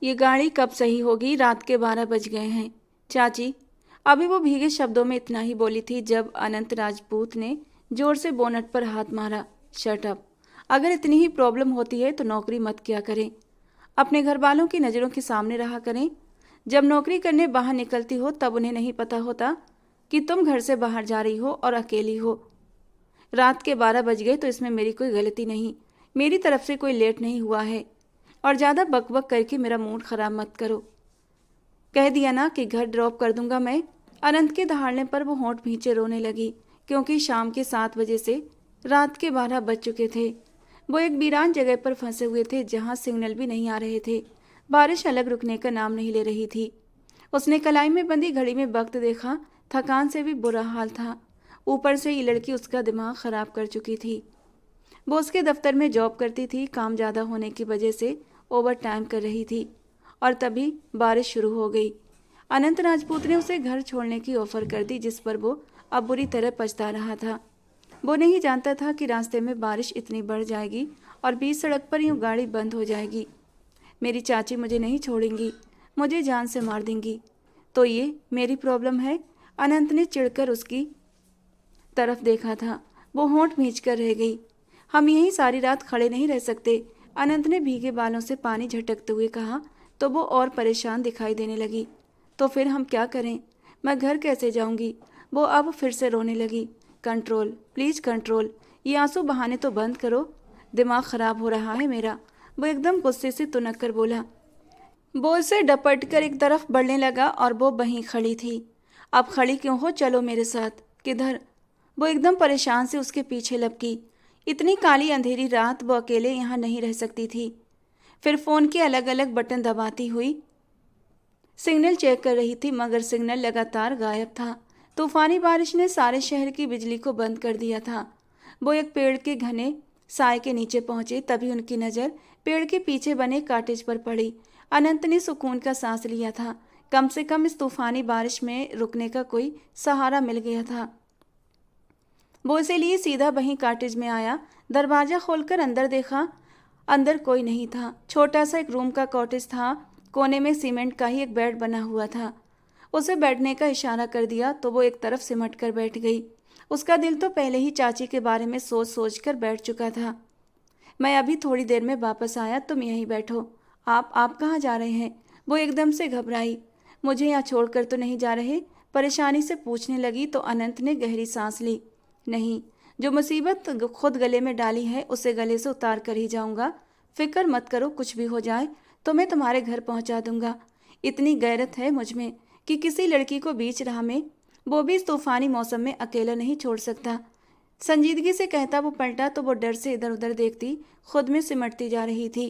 ये गाड़ी कब सही होगी? रात के 12 बज गए हैं। चाची, अभी वो भीगे शब्दों में इतना ही बोली थी जब अनंत राजपूत ने जोर से बोनट पर हाथ मारा। Shut up. अगर इतनी ही प्रॉब्लम होती है तो नौकरी मत किया करें। अपने घर वालों की नज़रों के सामने रहा करें। जब नौकरी करने बाहर निकलती हो तब उन्हें नहीं पता होता कि तुम घर से बाहर जा रही हो और अकेली हो। रात के 12 बज गए तो इसमें मेरी कोई गलती नहीं। मेरी तरफ से कोई लेट नहीं हुआ है। और ज़्यादा बकबक करके मेरा मूड ख़राब मत करो। कह दिया ना कि घर ड्रॉप कर दूंगा मैं। अनंत के दहाड़ने पर वो होंठ भींचे रोने लगी, क्योंकि शाम के 7 बजे से रात के 12 बज चुके थे। वो एक वीरान जगह पर फंसे हुए थे जहाँ सिग्नल भी नहीं आ रहे थे। बारिश अलग रुकने का नाम नहीं ले रही थी। उसने कलाई में बंधी घड़ी में वक्त देखा। थकान से भी बुरा हाल था। ऊपर से ये लड़की उसका दिमाग ख़राब कर चुकी थी। वो उसके दफ्तर में जॉब करती थी। काम ज़्यादा होने की वजह से ओवर टाइम कर रही थी। और तभी बारिश शुरू हो गई। अनंत राजपूत ने उसे घर छोड़ने की ऑफर कर दी, जिस पर वो अब बुरी तरह पछता रहा था। वो नहीं जानता था कि रास्ते में बारिश इतनी बढ़ जाएगी और बीच सड़क पर यूं गाड़ी बंद हो जाएगी। मेरी चाची मुझे नहीं छोड़ेंगी, मुझे जान से मार देंगी। तो ये मेरी प्रॉब्लम है? अनंत ने चिढ़कर उसकी तरफ देखा था। वो होंठ भींच कर रह गई। हम यहीं सारी रात खड़े नहीं रह सकते। अनंत ने भीगे बालों से पानी झटकते हुए कहा तो वो और परेशान दिखाई देने लगी। तो फिर हम क्या करें? मैं घर कैसे जाऊंगी? वो अब फिर से रोने लगी। Control, please control. ये आंसू बहाने तो बंद करो। दिमाग ख़राब हो रहा है मेरा। वो एकदम गुस्से से तुनक कर बोला। वो उसे डपट कर एक तरफ बढ़ने लगा और वो वहीं खड़ी थी। अब खड़ी क्यों हो? चलो मेरे साथ। किधर? वो एकदम परेशान से उसके पीछे लपकी। इतनी काली अंधेरी रात वो अकेले यहाँ नहीं रह सकती थी। फिर फ़ोन के अलग अलग बटन दबाती हुई सिग्नल चेक कर रही थी, मगर सिग्नल लगातार गायब था। तूफानी बारिश ने सारे शहर की बिजली को बंद कर दिया था। वो एक पेड़ के घने साए के नीचे पहुंचे, तभी उनकी नज़र पेड़ के पीछे बने कॉटेज पर पड़ी। अनंत ने सुकून का सांस लिया था। कम से कम इस तूफानी बारिश में रुकने का कोई सहारा मिल गया था। वो इसे लिए सीधा वहीं कॉटेज में आया। दरवाज़ा खोलकर अंदर देखा। अंदर कोई नहीं था। छोटा सा एक रूम का कॉटेज था। कोने में सीमेंट का ही एक बेड बना हुआ था। उसे बैठने का इशारा कर दिया तो वो एक तरफ सिमट कर बैठ गई। उसका दिल तो पहले ही चाची के बारे में सोच सोच कर बैठ चुका था। मैं अभी थोड़ी देर में वापस आया, तुम यहीं बैठो। आप कहाँ जा रहे हैं? वो एकदम से घबराई। मुझे यहाँ छोड़कर तो नहीं जा रहे? परेशानी से पूछने लगी तो अनंत ने गहरी सांस ली। नहीं, जो मुसीबत खुद गले में डाली है उसे गले से उतार कर ही जाऊंगा। फिक्र मत करो, कुछ भी हो जाए तो मैं तुम्हारे घर पहुंचा दूंगा। इतनी गैरत है मुझ में कि किसी लड़की को बीच राह में, वो भी इस तूफानी मौसम में, अकेला नहीं छोड़ सकता। संजीदगी से कहता वो पलटा तो वो डर से इधर उधर देखती खुद में सिमटती जा रही थी।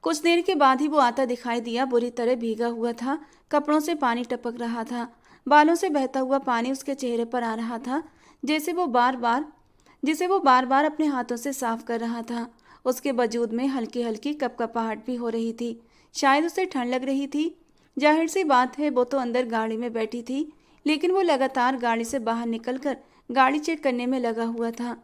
कुछ देर के बाद ही वो आता दिखाई दिया। बुरी तरह भीगा हुआ था। कपड़ों से पानी टपक रहा था। बालों से बहता हुआ पानी उसके चेहरे पर आ रहा था, जिसे वो बार बार अपने हाथों से साफ कर रहा था। उसके वजूद में हल्की हल्की कपकपाहट भी हो रही थी। शायद उसे ठंड लग रही थी। जाहिर सी बात है, वो तो अंदर गाड़ी में बैठी थी, लेकिन वो लगातार गाड़ी से बाहर निकलकर गाड़ी चेक करने में लगा हुआ था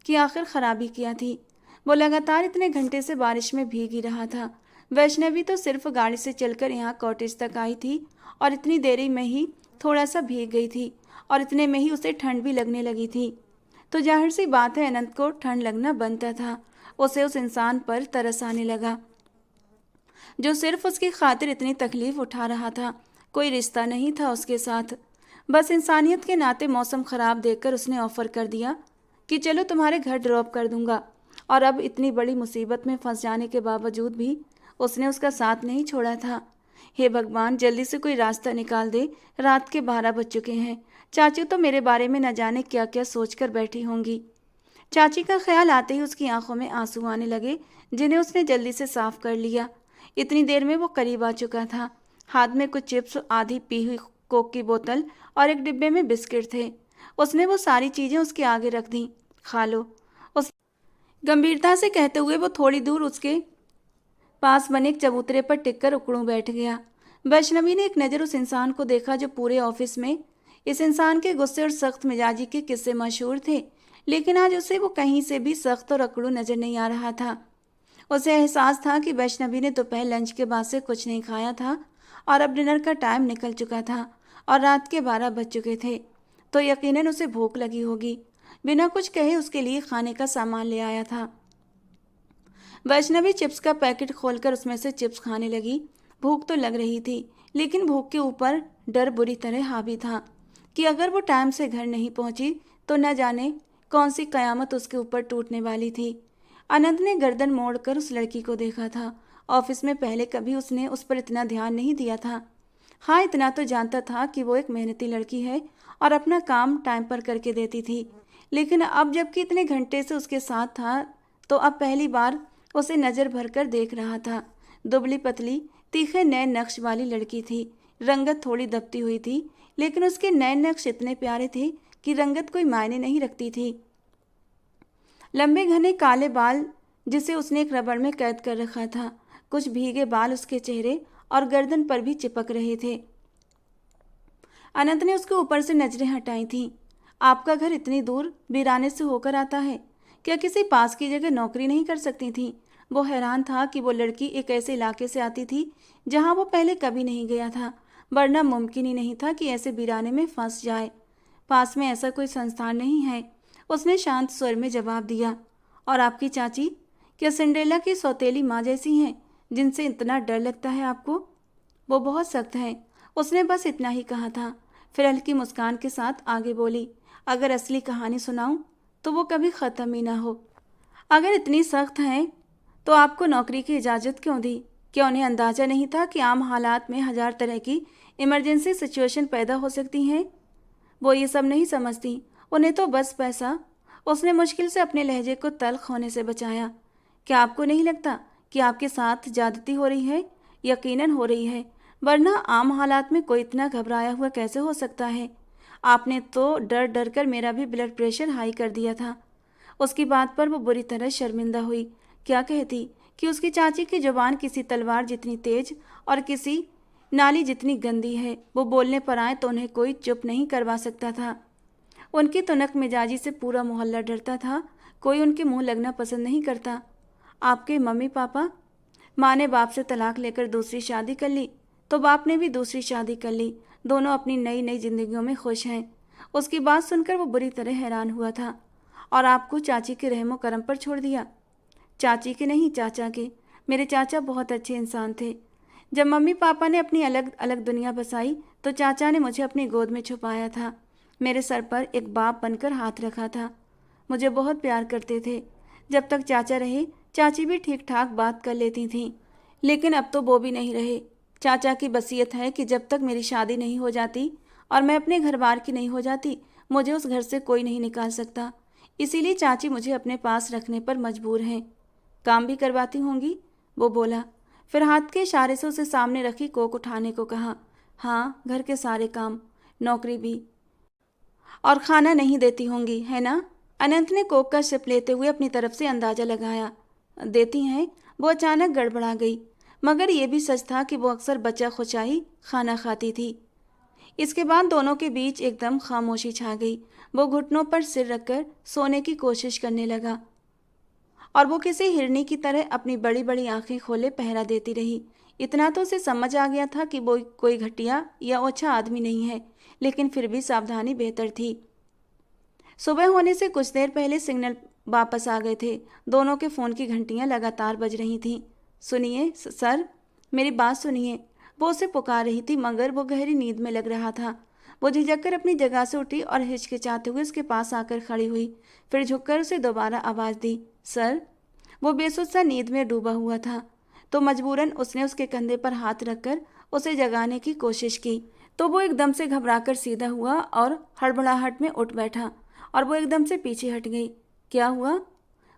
कि आखिर खराबी क्या थी। वो लगातार इतने घंटे से बारिश में भीग ही रहा था। वैष्णवी तो सिर्फ गाड़ी से चलकर यहाँ कॉटेज तक आई थी और इतनी देरी में ही थोड़ा सा भीग गई थी और इतने में ही उसे ठंड भी लगने लगी थी। तो जाहिर सी बात है, अनंत को ठंड लगना बनता था। उसे उस इंसान पर तरस आने लगा जो सिर्फ उसकी खातिर इतनी तकलीफ उठा रहा था। कोई रिश्ता नहीं था उसके साथ, बस इंसानियत के नाते मौसम ख़राब देखकर उसने ऑफ़र कर दिया कि चलो तुम्हारे घर ड्रॉप कर दूंगा। और अब इतनी बड़ी मुसीबत में फंस जाने के बावजूद भी उसने उसका साथ नहीं छोड़ा था। हे भगवान, जल्दी से कोई रास्ता निकाल दे। रात के 12 बज चुके हैं। चाची तो मेरे बारे में न जाने क्या क्या सोच कर बैठी होंगी। चाची का ख्याल आते ही उसकी आंखों में आंसू आने लगे, जिन्हें उसने जल्दी से साफ कर लिया। इतनी देर में वो करीब आ चुका था। हाथ में कुछ चिप्स, आधी पी हुई कोक की बोतल और एक डिब्बे में बिस्किट थे। उसने वो सारी चीज़ें उसके आगे रख दी। खा लो, उस गंभीरता से कहते हुए वो थोड़ी दूर उसके पास बने एक चबूतरे पर टिककर उकड़ूं बैठ गया। वैष्णवी ने एक नज़र उस इंसान को देखा जो पूरे ऑफिस में इस इंसान के गुस्से और सख्त मिजाजी के किस्से मशहूर थे, लेकिन आज उसे वो कहीं से भी सख्त और अकड़ू नजर नहीं आ रहा था। उसे एहसास था कि वैष्णवी ने दोपहर लंच के बाद से कुछ नहीं खाया था और अब डिनर का टाइम निकल चुका था और रात के 12 बज चुके थे, तो यकीनन उसे भूख लगी होगी। बिना कुछ कहे उसके लिए खाने का सामान ले आया था। वैष्णवी चिप्स का पैकेट खोलकर उसमें से चिप्स खाने लगी। भूख तो लग रही थी, लेकिन भूख के ऊपर डर बुरी तरह हावी था कि अगर वो टाइम से घर नहीं पहुंची तो न जाने कौन सी कयामत उसके ऊपर टूटने वाली थी। अनंत ने गर्दन मोड़कर उस लड़की को देखा था। ऑफिस में पहले कभी उसने उस पर इतना ध्यान नहीं दिया था। हाँ, इतना तो जानता था कि वो एक मेहनती लड़की है और अपना काम टाइम पर करके देती थी, लेकिन अब जबकि इतने घंटे से उसके साथ था तो अब पहली बार उसे नज़र भरकर देख रहा था। दुबली पतली तीखे नए नक्श वाली लड़की थी। रंगत थोड़ी दबती हुई थी, लेकिन उसके नए नक्श इतने प्यारे थे कि रंगत कोई मायने नहीं रखती थी। लंबे घने काले बाल जिसे उसने एक रबड़ में कैद कर रखा था, कुछ भीगे बाल उसके चेहरे और गर्दन पर भी चिपक रहे थे। अनंत ने उसके ऊपर से नजरें हटाई थीं। आपका घर इतनी दूर वीराने से होकर आता है, क्या किसी पास की जगह नौकरी नहीं कर सकती थी? वो हैरान था कि वो लड़की एक ऐसे इलाके से आती थी जहां वो पहले कभी नहीं गया था, वरना मुमकिन ही नहीं था कि ऐसे वीराने में फंस जाए। पास में ऐसा कोई संस्थान नहीं है, उसने शांत स्वर में जवाब दिया। और आपकी चाची क्या सिंड्रेला की सौतेली माँ जैसी हैं, जिनसे इतना डर लगता है आपको? वो बहुत सख्त है। उसने बस इतना ही कहा था, फिर हल्की मुस्कान के साथ आगे बोली, अगर असली कहानी सुनाऊं तो वो कभी ख़त्म ही ना हो। अगर इतनी सख्त हैं तो आपको नौकरी की इजाज़त क्यों दी? क्या उन्हें अंदाज़ा नहीं था कि आम हालात में 1000 तरह की इमरजेंसी सिचुएशन पैदा हो सकती हैं? वो ये सब नहीं समझती, उन्हें तो बस पैसा। उसने मुश्किल से अपने लहजे को तल्ख होने से बचाया। क्या आपको नहीं लगता कि आपके साथ ज्यादती हो रही है? यकीनन हो रही है, वरना आम हालात में कोई इतना घबराया हुआ कैसे हो सकता है? आपने तो डर डर कर मेरा भी ब्लड प्रेशर हाई कर दिया था। उसकी बात पर वो बुरी तरह शर्मिंदा हुई। क्या कहती कि उसकी चाची की जुबान किसी तलवार जितनी तेज और किसी नाली जितनी गंदी है। वो बोलने पर आए तो उन्हें कोई चुप नहीं करवा सकता था। उनकी तुनक मिजाजी से पूरा मोहल्ला डरता था। कोई उनके मुंह लगना पसंद नहीं करता। आपके मम्मी पापा? माँ ने बाप से तलाक लेकर दूसरी शादी कर ली, तो बाप ने भी दूसरी शादी कर ली। दोनों अपनी नई नई जिंदगियों में खुश हैं। उसकी बात सुनकर वो बुरी तरह हैरान हुआ था। और आपको चाची के रहमो करम पर छोड़ दिया? चाची के नहीं, चाचा के। मेरे चाचा बहुत अच्छे इंसान थे। जब मम्मी पापा ने अपनी अलग अलग दुनिया बसाई तो चाचा ने मुझे अपनी गोद में छुपाया था, मेरे सर पर एक बाप बनकर हाथ रखा था। मुझे बहुत प्यार करते थे। जब तक चाचा रहे चाची भी ठीक ठाक बात कर लेती थीं, लेकिन अब तो वो भी नहीं रहे। चाचा की वसीयत है कि जब तक मेरी शादी नहीं हो जाती और मैं अपने घर बार की नहीं हो जाती, मुझे उस घर से कोई नहीं निकाल सकता। इसीलिए चाची मुझे अपने पास रखने पर मजबूर हैं। काम भी करवाती होंगी, वो बोला। फिर हाथ के इशारे से उसे सामने रखी कोक उठाने को कहा। हाँ, घर के सारे काम, नौकरी भी। और खाना नहीं देती होंगी, है ना? अनंत ने कोक का सिप लेते हुए अपनी तरफ से अंदाजा लगाया। देती हैं। वो अचानक गड़बड़ा गई, मगर ये भी सच था कि वो अक्सर बचा खुचा ही खाना खाती थी। इसके बाद दोनों के बीच एकदम खामोशी छा गई। वो घुटनों पर सिर रखकर सोने की कोशिश करने लगा और वो किसी हिरनी की तरह अपनी बड़ी बड़ी आंखें खोले पहरा देती रही। इतना तो उसे समझ आ गया था कि वो कोई घटिया या ओछा आदमी नहीं है, लेकिन फिर भी सावधानी बेहतर थी। सुबह होने से कुछ देर पहले सिग्नल वापस आ गए थे। दोनों के फ़ोन की घंटियां लगातार बज रही थीं। सुनिए सर, मेरी बात सुनिए। वो उसे पुकार रही थी, मगर वो गहरी नींद में लग रहा था। वो झिझक कर अपनी जगह से उठी और हिचकिचाते हुए उसके पास आकर खड़ी हुई। फिर झुककर उसे दोबारा आवाज़ दी, सर। वो बेसुध सा नींद में डूबा हुआ था, तो मजबूरन उसने उसके कंधे पर हाथ रखकर उसे जगाने की कोशिश की। तो वो एकदम से घबराकर सीधा हुआ और हड़बड़ाहट में उठ बैठा और वो एकदम से पीछे हट गई। क्या हुआ?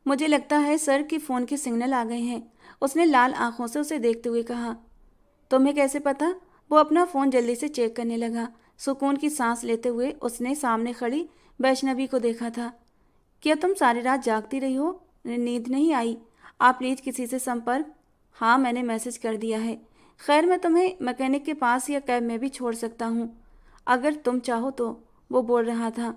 मुझे लगता है सर कि फ़ोन के सिग्नल आ गए हैं, उसने लाल आंखों से उसे देखते हुए कहा। तुम्हें कैसे पता? वो अपना फ़ोन जल्दी से चेक करने लगा। सुकून की सांस लेते हुए उसने सामने खड़ी वैष्णवी को देखा था। क्या तुम सारी रात जागती रही हो? नींद नहीं आई? आप प्लीज़ किसी से संपर्क। हाँ, मैंने मैसेज कर दिया है। खैर, मैं तुम्हें मैकेनिक के पास या कैब में भी छोड़ सकता हूँ, अगर तुम चाहो तो, वो बोल रहा था।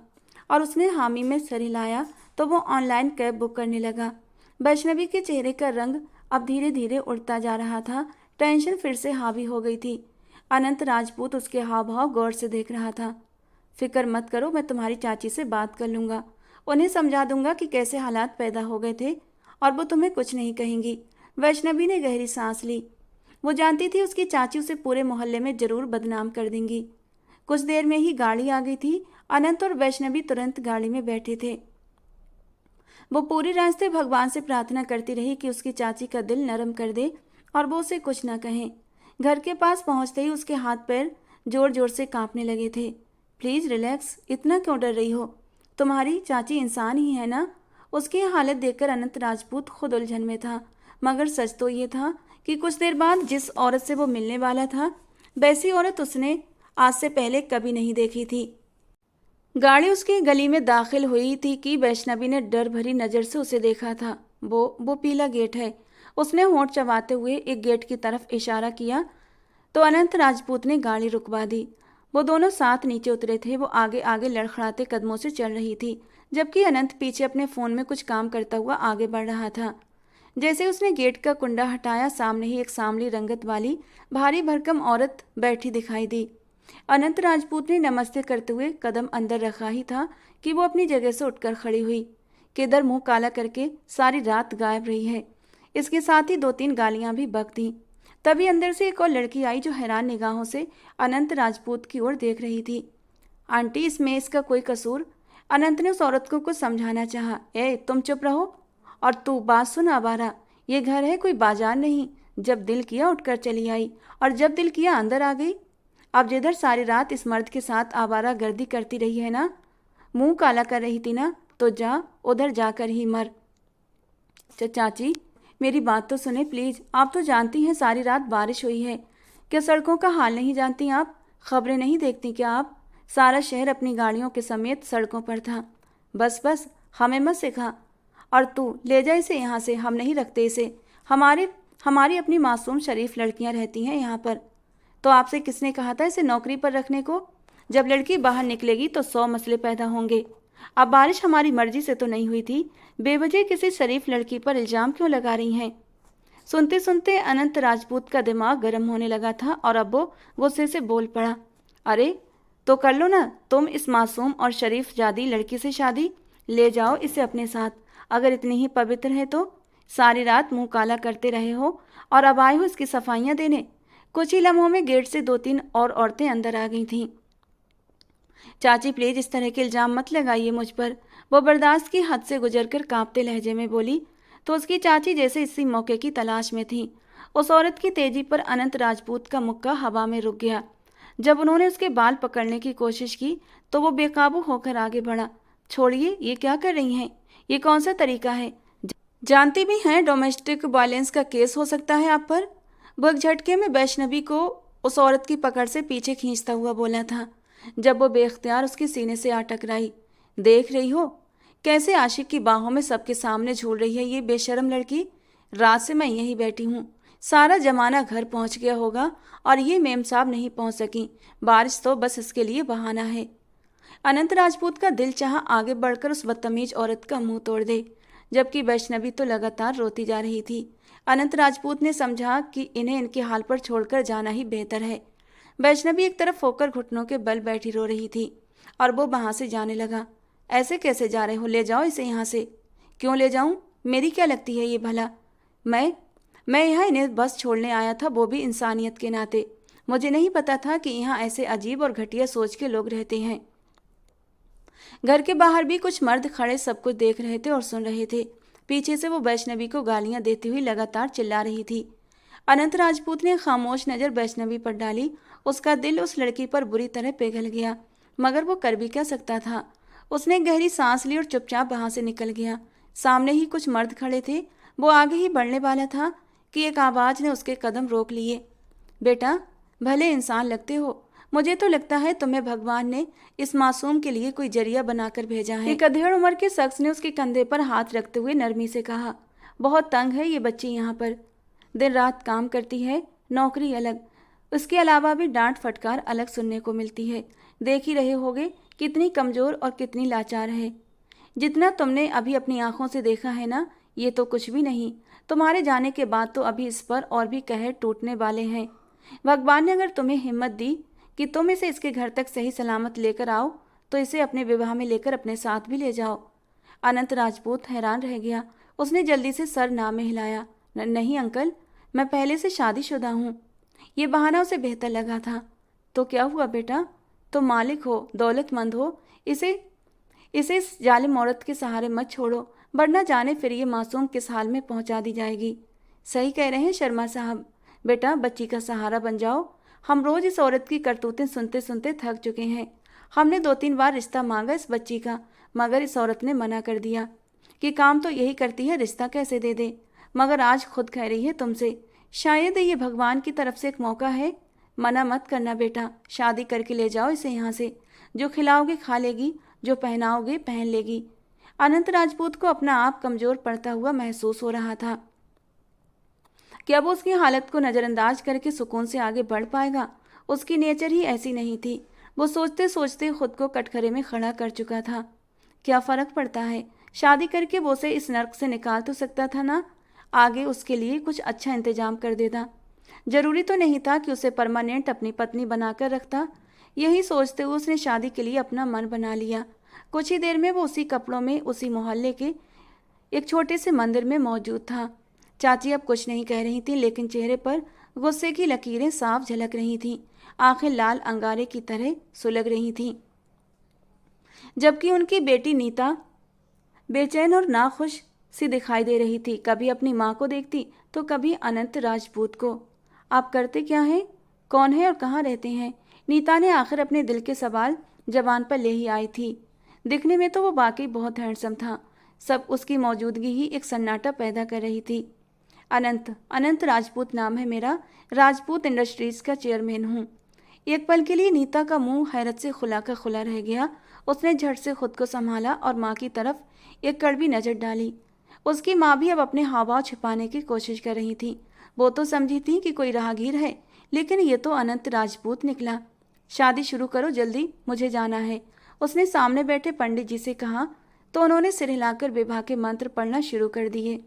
और उसने हामी में सर हिलाया तो वो ऑनलाइन कैब बुक करने लगा। वैष्णवी के चेहरे का रंग अब धीरे धीरे उड़ता जा रहा था। टेंशन फिर से हावी हो गई थी। अनंत राजपूत उसके हाव भाव गौर से देख रहा था। फिक्र मत करो, मैं तुम्हारी चाची से बात कर लूँगा, उन्हें समझा दूंगा कि कैसे हालात पैदा हो गए थे और वो तुम्हें कुछ नहीं कहेंगी। वैष्णवी ने गहरी सांस ली। वो जानती थी उसकी चाची उसे पूरे मोहल्ले में जरूर बदनाम कर देंगी। कुछ देर में ही गाड़ी आ गई थी। अनंत और वैष्णवी तुरंत गाड़ी में बैठे थे। वो पूरे रास्ते भगवान से प्रार्थना करती रही कि उसकी चाची का दिल नरम कर दे और वो उसे कुछ न कहें। घर के पास पहुंचते ही उसके हाथ पैर जोर जोर से कांपने लगे थे। प्लीज़ रिलैक्स, इतना क्यों डर रही हो? तुम्हारी चाची इंसान ही है ना? उसकी हालत देखकर अनंत राजपूत खुद उलझन में था। मगर सच तो ये था कि कुछ देर बाद जिस औरत से वो मिलने वाला था, वैसी औरत उसने आज से पहले कभी नहीं देखी थी। गाड़ी उसकी गली में दाखिल हुई थी कि वैष्णवी ने डर भरी नज़र से उसे देखा था। वो पीला गेट है। उसने होंठ चबाते हुए एक गेट की तरफ इशारा किया तो अनंत राजपूत ने गाड़ी रुकवा दी। वो दोनों साथ नीचे उतरे थे। वो आगे आगे लड़खड़ाते कदमों से चल रही थी, जबकि अनंत पीछे अपने फ़ोन में कुछ काम करता हुआ आगे बढ़ रहा था। जैसे उसने गेट का कुंडा हटाया, सामने ही एक सांवली रंगत वाली भारी भरकम औरत बैठी दिखाई दी। अनंत राजपूत ने नमस्ते करते हुए कदम अंदर रखा ही था कि वो अपनी जगह से उठकर खड़ी हुई। किधर मुंह काला करके सारी रात गायब रही है। इसके साथ ही 2-3 गालियां भी बक दी। तभी अंदर से एक और लड़की आई जो हैरान निगाहों से अनंत राजपूत की ओर देख रही थी। आंटी, इसमें इसका कोई कसूर? अनंत ने उस औरत को कुछ समझाना चाहा। ए, तुम चुप रहो। और तू बात सुन आवारा, ये घर है, कोई बाजार नहीं। जब दिल किया उठकर चली आई और जब दिल किया अंदर आ गई। अब जिधर सारी रात इस मर्द के साथ आवारा गर्दी करती रही है ना, मुंह काला कर रही थी ना, तो जा उधर जाकर ही मर। चाची, मेरी बात तो सुने प्लीज़। आप तो जानती हैं सारी रात बारिश हुई है। क्या सड़कों का हाल नहीं जानती आप? खबरें नहीं देखती क्या आप? सारा शहर अपनी गाड़ियों के समेत सड़कों पर था। बस बस, हमें मत सिखा। और तू ले जा इसे यहाँ से, हम नहीं रखते इसे। हमारी अपनी मासूम शरीफ लड़कियाँ रहती हैं यहाँ पर। तो आपसे किसने कहा था इसे नौकरी पर रखने को? जब लड़की बाहर निकलेगी तो 100 मसले पैदा होंगे। अब बारिश हमारी मर्जी से तो नहीं हुई थी। बेवजह किसी शरीफ लड़की पर इल्ज़ाम क्यों लगा रही हैं? सुनते सुनते अनंत राजपूत का दिमाग गर्म होने लगा था और अब वो गुस्से से बोल पड़ा। अरे तो कर लो ना तुम इस मासूम और शरीफ जादी लड़की से शादी। ले जाओ इसे अपने साथ। अगर इतनी ही पवित्र है तो सारी रात मुंह काला करते रहे हो और अब आए हो इसकी सफाइयाँ देने। कुछ ही लम्हों में गेट से 2-3 और औरतें अंदर आ गई थीं। चाची प्लीज इस तरह के इल्ज़ाम मत लगाइए मुझ पर, वो बर्दाश्त की हद से गुजरकर कांपते लहजे में बोली। तो उसकी चाची जैसे इसी मौके की तलाश में थी। उस औरत की तेजी पर अनंत राजपूत का मुक्का हवा में रुक गया। जब उन्होंने उसके बाल पकड़ने की कोशिश की तो वो बेकाबू होकर आगे बढ़ा। छोड़िए, ये क्या कर रही हैं? ये कौन सा तरीका है? जानती भी हैं डोमेस्टिक वायलेंस का केस हो सकता है आप पर। वो एक झटके में वैष्णवी को उस औरत की पकड़ से पीछे खींचता हुआ बोला था, जब वो बेख्तियार उसके सीने से आ टकराई। देख रही हो कैसे आशिक की बाहों में सबके सामने झूल रही है ये बेशर्म लड़की। रात से मैं यहीं बैठी हूँ। सारा जमाना घर पहुँच गया होगा और ये मेम साहब नहीं पहुँच सकी। बारिश तो बस इसके लिए बहाना है। अनंत राजपूत का दिल चाहा आगे बढ़कर उस बदतमीज औरत का मुंह तोड़ दे, जबकि वैष्णवी तो लगातार रोती जा रही थी। अनंत राजपूत ने समझा कि इन्हें इनके हाल पर छोड़कर जाना ही बेहतर है। वैष्णवी एक तरफ होकर घुटनों के बल बैठी रो रही थी और वो वहाँ से जाने लगा। ऐसे कैसे जा रहे हो? ले जाओ इसे यहाँ से। क्यों ले जाऊँ? मेरी क्या लगती है ये भला? मैं यहाँ इन्हें बस छोड़ने आया था, वो भी इंसानियत के नाते। मुझे नहीं पता था कि यहाँ ऐसे अजीब और घटिया सोच के लोग रहते हैं। घर के बाहर भी कुछ मर्द खड़े सब कुछ देख रहे थे और सुन रहे थे। पीछे से वो वैष्णवी को गालियां देती हुई लगातार चिल्ला रही थी। अनंत राजपूत ने खामोश नज़र वैष्णवी पर डाली। उसका दिल उस लड़की पर बुरी तरह पिघल गया, मगर वो कर भी क्या सकता था। उसने गहरी सांस ली और चुपचाप वहाँ से निकल गया। सामने ही कुछ मर्द खड़े थे। वो आगे ही बढ़ने वाला था कि एक आवाज़ ने उसके कदम रोक लिए। बेटा, भले इंसान लगते हो, मुझे तो लगता है तुम्हें भगवान ने इस मासूम के लिए कोई जरिया बनाकर भेजा है। एक अधेड़ उम्र के शख्स ने उसके कंधे पर हाथ रखते हुए नरमी से कहा। बहुत तंग है ये बच्ची यहाँ पर। दिन रात काम करती है, नौकरी अलग, उसके अलावा भी डांट फटकार अलग सुनने को मिलती है। देख ही रहे होगे कितनी कमज़ोर और कितनी लाचार है। जितना तुमने अभी अपनी आंखों से देखा है ना, ये तो कुछ भी नहीं। तुम्हारे जाने के बाद तो अभी इस पर और भी कहर टूटने वाले हैं। भगवान ने अगर तुम्हें हिम्मत दी कि तुम इसे इसके घर तक सही सलामत लेकर आओ तो इसे अपने विवाह में लेकर अपने साथ भी ले जाओ। अनंत राजपूत हैरान रह गया। उसने जल्दी से सर ना में हिलाया। नहीं अंकल, मैं पहले से शादीशुदा हूँ। ये बहाना उसे बेहतर लगा था। तो क्या हुआ बेटा, तुम मालिक हो, दौलतमंद हो, इसे इस जालिम औरत के सहारे मत छोड़ो, वरना जाने फिर ये मासूम किस हाल में पहुंचा दी जाएगी। सही कह रहे हैं शर्मा साहब, बेटा बच्ची का सहारा बन जाओ। हम रोज इस औरत की करतूतें सुनते सुनते थक चुके हैं। हमने 2-3 बार रिश्ता मांगा इस बच्ची का, मगर इस औरत ने मना कर दिया कि काम तो यही करती है, रिश्ता कैसे दे दे। मगर आज खुद कह रही है तुमसे। शायद ये भगवान की तरफ से एक मौका है। मना मत करना बेटा, शादी करके ले जाओ इसे यहाँ से। जो खिलाओगे खा लेगी, जो पहनाओगे पहन लेगी। अनंत राजपूत को अपना आप कमजोर पड़ता हुआ महसूस हो रहा था कि अब उसकी हालत को नज़रअंदाज करके सुकून से आगे बढ़ पाएगा। उसकी नेचर ही ऐसी नहीं थी। वो सोचते सोचते खुद को कटघरे में खड़ा कर चुका था। क्या फ़र्क पड़ता है, शादी करके वो उसे इस नर्क से निकाल तो सकता था ना। आगे उसके लिए कुछ अच्छा इंतजाम कर देता। जरूरी तो नहीं था कि उसे परमानेंट अपनी पत्नी बनाकर रखता। यही सोचते हुए उसने शादी के लिए अपना मन बना लिया। कुछ ही देर में वो उसी कपड़ों में उसी मोहल्ले के एक छोटे से मंदिर में मौजूद था। चाची अब कुछ नहीं कह रही थी, लेकिन चेहरे पर गुस्से की लकीरें साफ झलक रही थीं। आंखें लाल अंगारे की तरह सुलग रही थीं, जबकि उनकी बेटी नीता बेचैन और नाखुश सी दिखाई दे रही थी। कभी अपनी माँ को देखती तो कभी अनंत राजपूत को। आप करते क्या हैं, कौन है और कहाँ रहते हैं? नीता ने आखिर अपने दिल के सवाल जबान पर ले ही आई थी। दिखने में तो वो वाकई बहुत हैंडसम था। सब उसकी मौजूदगी ही एक सन्नाटा पैदा कर रही थी। अनंत राजपूत नाम है मेरा, राजपूत इंडस्ट्रीज का चेयरमैन हूँ। एक पल के लिए नीता का मुंह हैरत से खुला का खुला रह गया। उसने झट से खुद को संभाला और माँ की तरफ एक कड़वी नज़र डाली। उसकी माँ भी अब अपने हाव भाव छिपाने की कोशिश कर रही थी। वो तो समझी थी कि कोई राहगीर है, लेकिन ये तो अनंत राजपूत निकला। शादी शुरू करो जल्दी, मुझे जाना है, उसने सामने बैठे पंडित जी से कहा। तो उन्होंने सिर हिलाकर विवाह के मंत्र पढ़ना शुरू कर दिए।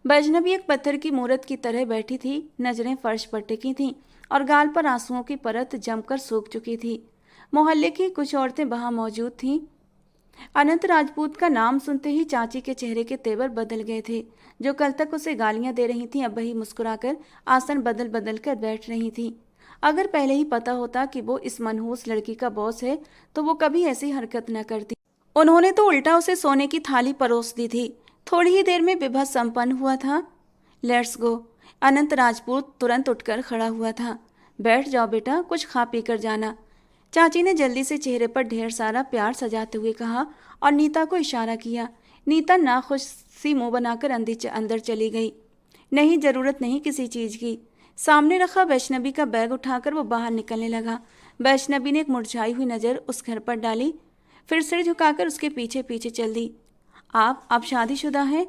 वैष्णवी एक पत्थर की मूर्त की तरह बैठी थी। नजरें फर्श पर टिकी थीं और गाल पर आंसुओं की परत जमकर सूख चुकी थी। मोहल्ले की कुछ औरतें वहां मौजूद थीं। अनंत राजपूत का नाम सुनते ही चाची के चेहरे के तेवर बदल गए थे। जो कल तक उसे गालियां दे रही थीं, अब वही मुस्कुराकर आसन बदल बदल कर बैठ रही थीं। अगर पहले ही पता होता कि वो इस मनहूस लड़की का बॉस है तो वो कभी ऐसी हरकत न करती। उन्होंने तो उल्टा उसे सोने की थाली परोस दी थी। थोड़ी ही देर में विवाह संपन्न हुआ था। Let's go. अनंत राजपूत तुरंत उठकर खड़ा हुआ था। बैठ जाओ बेटा, कुछ खा पी कर जाना, चाची ने जल्दी से चेहरे पर ढेर सारा प्यार सजाते हुए कहा और नीता को इशारा किया। नीता नाखुश सी मुंह बनाकर अंदर चली गई। नहीं, जरूरत नहीं किसी चीज की। सामने रखा वैष्णवी का बैग उठाकर वो बाहर निकलने लगा। वैष्णवी ने एक मुरझाई हुई नज़र उस घर पर डाली, फिर सिर झुकाकर उसके पीछे पीछे चल दी। आप शादीशुदा हैं?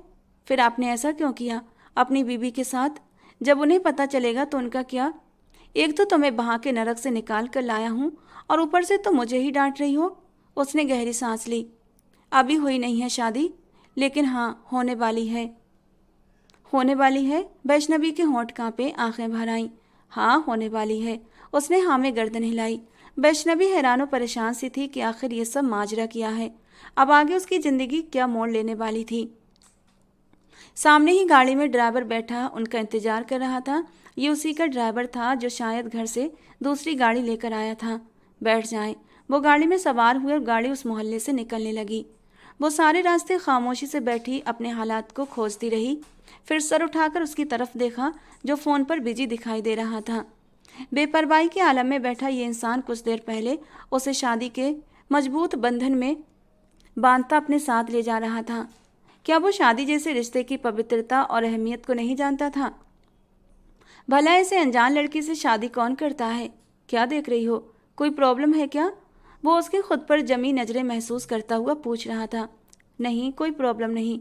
फिर आपने ऐसा क्यों किया अपनी बीवी के साथ? जब उन्हें पता चलेगा तो उनका क्या? एक तो तुम्हें वहाँ के नरक से निकाल कर लाया हूँ और ऊपर से तो मुझे ही डांट रही हो। उसने गहरी सांस ली। अभी हुई नहीं है शादी, लेकिन हाँ होने वाली है। होने वाली है? वैष्णवी के होंठ कांपे, आंखें भर आईं। हाँ होने वाली है। उसने हाँ में गर्दन हिलाई। वैष्णवी हैरान और परेशान सी थी कि आखिर ये सब माजरा किया है। अब आगे उसकी जिंदगी क्या मोड़ लेने वाली थी। सामने ही गाड़ी में ड्राइवर बैठा उनका इंतजार कर रहा था। ये उसी का ड्राइवर था जो शायद घर से दूसरी गाड़ी लेकर आया था। बैठ जाएं। वो गाड़ी में सवार हुए और गाड़ी उस मोहल्ले से निकलने लगी। वो सारे रास्ते खामोशी से बैठी अपने हालात को खोजती रही। फिर सर उठाकर उसकी तरफ देखा जो फ़ोन पर बिजी दिखाई दे रहा था। बेपरवाही के आलम में बैठा ये इंसान कुछ देर पहले उसे शादी के मजबूत बंधन में बांधता अपने साथ ले जा रहा था। क्या वो शादी जैसे रिश्ते की पवित्रता और अहमियत को नहीं जानता था? भला ऐसे अनजान लड़की से शादी कौन करता है? क्या देख रही हो, कोई प्रॉब्लम है क्या? वो उसके खुद पर जमी नजरें महसूस करता हुआ पूछ रहा था। नहीं, कोई प्रॉब्लम नहीं।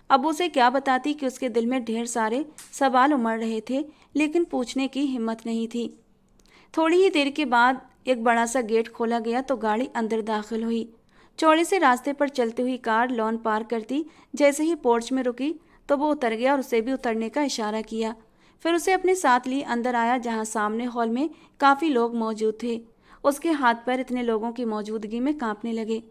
अब उसे क्या बताती कि उसके दिल में ढेर सारे सवाल उमड़ रहे थे, लेकिन पूछने की हिम्मत नहीं थी। थोड़ी ही देर के बाद एक बड़ा सा गेट खोला गया तो गाड़ी अंदर दाखिल हुई। चौड़े से रास्ते पर चलती हुई कार लॉन पार करती जैसे ही पोर्च में रुकी तो वो उतर गया और उसे भी उतरने का इशारा किया। फिर उसे अपने साथ लिए अंदर आया, जहाँ सामने हॉल में काफ़ी लोग मौजूद थे। उसके हाथ पैर इतने लोगों की मौजूदगी में कांपने लगे।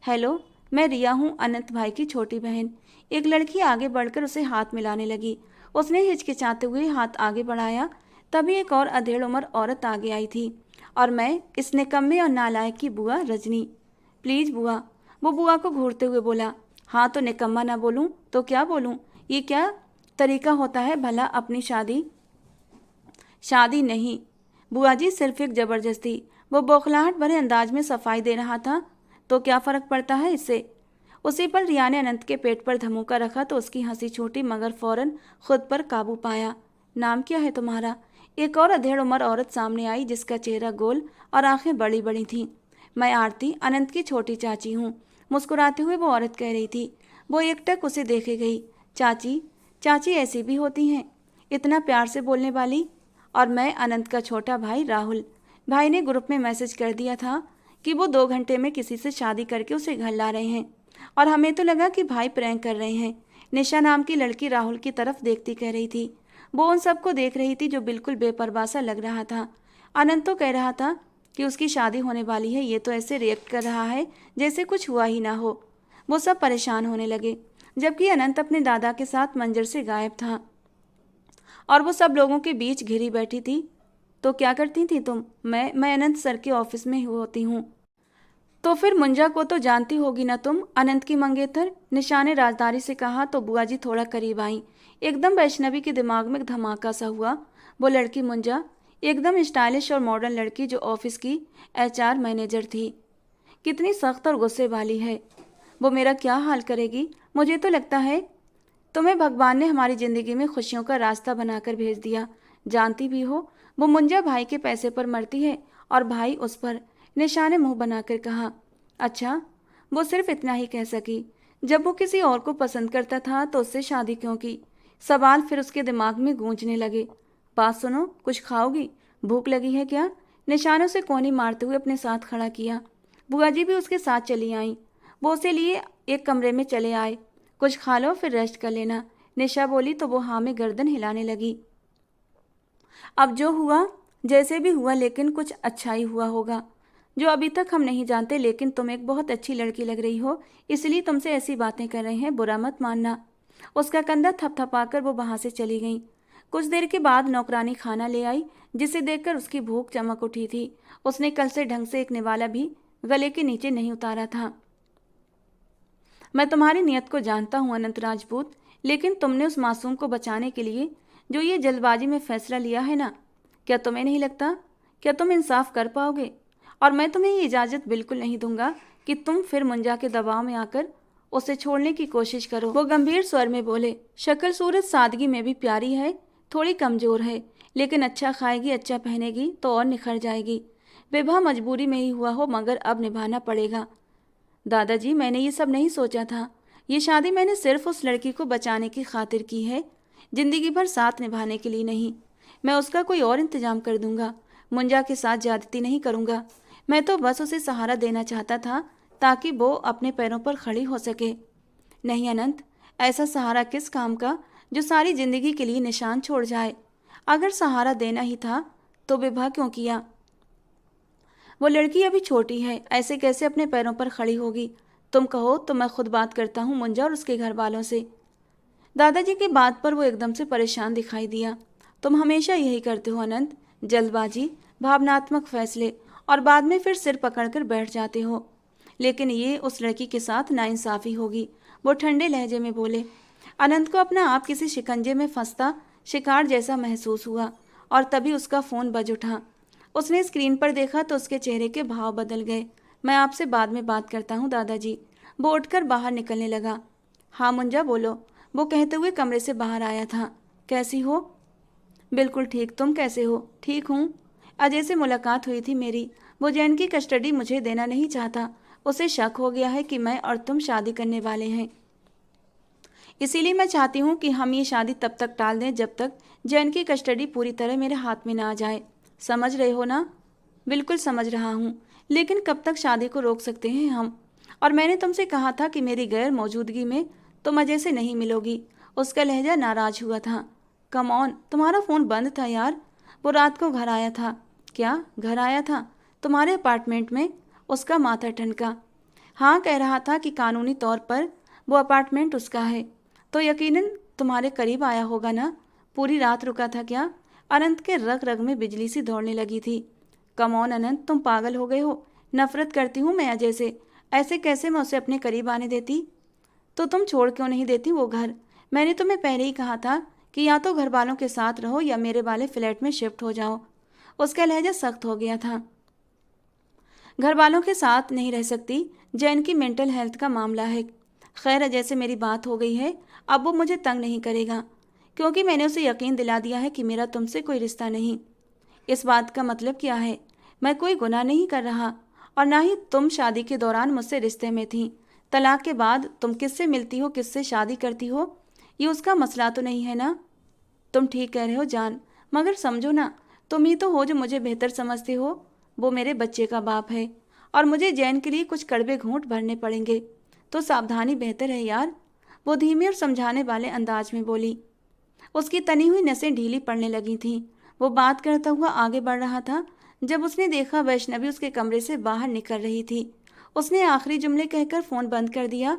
हेलो, मैं रिया हूँ, अनंत भाई की छोटी बहन। एक लड़की आगे बढ़कर उसे हाथ मिलाने लगी। उसने हिचकिचाते हुए हाथ आगे बढ़ाया। तभी एक और अधेड़ उम्र औरत आगे आई थी, और मैं, इस निकम्मे और नालायक की बुआ रजनी। प्लीज़ बुआ, वो बुआ को घूरते हुए बोला। हाँ तो निकम्मा ना बोलूँ तो क्या बोलूँ? ये क्या तरीका होता है भला अपनी शादी? शादी नहीं बुआ जी, सिर्फ एक ज़बरदस्ती। वो बौखलाहट भरे अंदाज में सफाई दे रहा था। तो क्या फ़र्क पड़ता है इससे? उसी पर रिया ने अनंत के पेट पर धमूका रखा तो उसकी हंसी छूटी, मगर फौरन खुद पर काबू पाया। नाम क्या है तुम्हारा? एक और अधेड़ उम्र औरत सामने आई, जिसका चेहरा गोल और आंखें बड़ी बड़ी थीं। मैं आरती, अनंत की छोटी चाची हूँ। मुस्कुराते हुए वो औरत कह रही थी। वो एकटक उसे देखे गई। चाची? चाची ऐसी भी होती हैं, इतना प्यार से बोलने वाली। और मैं अनंत का छोटा भाई राहुल। भाई ने ग्रुप में मैसेज कर दिया था कि वो 2 घंटे में किसी से शादी करके उसे घर ला रहे हैं, और हमें तो लगा कि भाई प्रैंक कर रहे हैं। निशा नाम की लड़की राहुल की तरफ देखती कह रही थी। वो उन सबको देख रही थी, जो बिल्कुल बेपरवाह सा लग रहा था। अनंत तो कह रहा था कि उसकी शादी होने वाली है, ये तो ऐसे रिएक्ट कर रहा है जैसे कुछ हुआ ही ना हो। वो सब परेशान होने लगे, जबकि अनंत अपने दादा के साथ मंजर से गायब था, और वो सब लोगों के बीच घिरी बैठी थी। तो क्या करती थी तुम? मैं अनंत सर के ऑफिस में होती हूँ। तो फिर मुंजा को तो जानती होगी ना तुम, अनंत की मंगेतर? निशा ने राजदारी से कहा तो बुआ जी थोड़ा करीब आई। एकदम वैष्णवी के दिमाग में धमाका सा हुआ। वो लड़की मुंजा, एकदम स्टाइलिश और मॉडर्न लड़की, जो ऑफिस की एचआर मैनेजर थी, कितनी सख्त और गुस्से वाली है। वो मेरा क्या हाल करेगी? मुझे तो लगता है तुम्हें भगवान ने हमारी ज़िंदगी में खुशियों का रास्ता बनाकर भेज दिया। जानती भी हो, वो मुंजा भाई के पैसे पर मरती है, और भाई उस पर। निशा ने मुंह बनाकर कहा। अच्छा, वो सिर्फ इतना ही कह सकी। जब वो किसी और को पसंद करता था तो उससे शादी क्यों की? सवाल फिर उसके दिमाग में गूंजने लगे। बात सुनो, कुछ खाओगी? भूख लगी है क्या? निशा ने उसे कोहनी मारते हुए अपने साथ खड़ा किया। बुआ जी भी उसके साथ चली आईं। वो उसे लिए एक कमरे में चले आए। कुछ खा लो, फिर रेस्ट कर लेना, निशा बोली तो वो हाँ में गर्दन हिलाने लगी। अब जो हुआ जैसे भी हुआ, लेकिन कुछ अच्छा ही हुआ होगा, जो अभी तक हम नहीं जानते। लेकिन तुम एक बहुत अच्छी लड़की लग रही हो, इसलिए तुमसे ऐसी बातें कर रहे हैं, बुरा मत मानना। उसका कंधा थपथपाकर वो वहां से चली गई। कुछ देर के बाद नौकरानी खाना ले आई, जिसे देखकर उसकी भूख चमक उठी थी। उसने कल से ढंग से एक निवाला भी गले के नीचे नहीं उतारा था। मैं तुम्हारी नियत को जानता हूँ अनंत राजपूत, लेकिन तुमने उस मासूम को बचाने के लिए जो ये जल्दबाजी में फैसला लिया है ना, क्या तुम्हें नहीं लगता, क्या तुम इंसाफ कर पाओगे? और मैं तुम्हें ये इजाज़त बिल्कुल नहीं दूंगा कि तुम फिर मुंजा के दबाव में आकर उसे छोड़ने की कोशिश करो। वो गंभीर स्वर में बोले। शक्ल सूरत सादगी में भी प्यारी है, थोड़ी कमज़ोर है, लेकिन अच्छा खाएगी, अच्छा पहनेगी तो और निखर जाएगी। विवाह मजबूरी में ही हुआ हो, मगर अब निभाना पड़ेगा। दादाजी, मैंने ये सब नहीं सोचा था। ये शादी मैंने सिर्फ उस लड़की को बचाने की खातिर की है, जिंदगी भर साथ निभाने के लिए नहीं। मैं उसका कोई और इंतजाम कर दूंगा। मुंजा के साथ ज्यादती नहीं करूंगा। मैं तो बस उसे सहारा देना चाहता था, ताकि वो अपने पैरों पर खड़ी हो सके। नहीं अनंत, ऐसा सहारा किस काम का जो सारी जिंदगी के लिए निशान छोड़ जाए? अगर सहारा देना ही था तो विवाह क्यों किया? वो लड़की अभी छोटी है, ऐसे कैसे अपने पैरों पर खड़ी होगी? तुम कहो तो मैं खुद बात करता हूँ मुंजा और उसके घर वालों से। दादाजी की बात पर वो एकदम से परेशान दिखाई दिया। तुम हमेशा यही करते हो अनंत, जल्दबाजी, भावनात्मक फैसले, और बाद में फिर सिर पकड़कर बैठ जाते हो। लेकिन ये उस लड़की के साथ नाइंसाफ़ी होगी, वो ठंडे लहजे में बोले। अनंत को अपना आप किसी शिकंजे में फंसता शिकार जैसा महसूस हुआ, और तभी उसका फ़ोन बज उठा। उसने स्क्रीन पर देखा तो उसके चेहरे के भाव बदल गए। मैं आपसे बाद में बात करता हूँ दादाजी। वो उठकर बाहर निकलने लगा। हाँ मुंजा बोलो, वो कहते हुए कमरे से बाहर आया था। कैसी हो? बिल्कुल ठीक, तुम कैसे हो? ठीक हूँ। अजय से मुलाकात हुई थी मेरी। वो जैन की कस्टडी मुझे देना नहीं चाहता। उसे शक हो गया है कि मैं और तुम शादी करने वाले हैं। इसीलिए मैं चाहती हूँ कि हम ये शादी तब तक टाल दें जब तक जैन की कस्टडी पूरी तरह मेरे हाथ में ना आ जाए। समझ रहे हो ना? बिल्कुल समझ रहा हूँ, लेकिन कब तक शादी को रोक सकते हैं हम? और मैंने तुमसे कहा था कि मेरी गैर मौजूदगी में तुम अजय से नहीं मिलोगी। उसका लहजा नाराज हुआ था। कम ऑन, तुम्हारा फ़ोन बंद था यार। वो रात को घर आया था। क्या घर आया था? तुम्हारे अपार्टमेंट में? उसका माथा ठनका। हाँ, कह रहा था कि कानूनी तौर पर वो अपार्टमेंट उसका है, तो यकीनन तुम्हारे करीब आया होगा ना। पूरी रात रुका था क्या? अनंत के रग रग में बिजली सी दौड़ने लगी थी। कम ऑन अनंत, तुम पागल हो गए हो। नफरत करती हूँ मैं अजय से। ऐसे कैसे मैं उसे अपने करीब आने देती? तो तुम छोड़ क्यों नहीं देती वो घर? मैंने तुम्हें पहले ही कहा था कि या तो घर वालों के साथ रहो या मेरे वाले फ्लैट में शिफ्ट हो जाओ। उसका लहजा सख्त हो गया था। घर वालों के साथ नहीं रह सकती, जैन की मेंटल हेल्थ का मामला है। खैर, जैसे मेरी बात हो गई है, अब वो मुझे तंग नहीं करेगा, क्योंकि मैंने उसे यकीन दिला दिया है कि मेरा तुमसे कोई रिश्ता नहीं। इस बात का मतलब क्या है? मैं कोई गुनाह नहीं कर रहा, और ना ही तुम शादी के दौरान मुझसे रिश्ते में थी। तलाक के बाद तुम किससे मिलती हो, किससे शादी करती हो, ये उसका मसला तो नहीं है ना। तुम ठीक कह रहे हो जान, मगर समझो ना, तुम ही तो हो जो मुझे बेहतर समझते हो। वो मेरे बच्चे का बाप है, और मुझे जैन के लिए कुछ कड़वे घूंट भरने पड़ेंगे, तो सावधानी बेहतर है यार। वो धीमे और समझाने वाले अंदाज में बोली। उसकी तनी हुई नसें ढीली पड़ने लगी थीं। वो बात करता हुआ आगे बढ़ रहा था जब उसने देखा वैष्णवी उसके कमरे से बाहर निकल रही थी। उसने आखिरी जुमले कहकर फ़ोन बंद कर दिया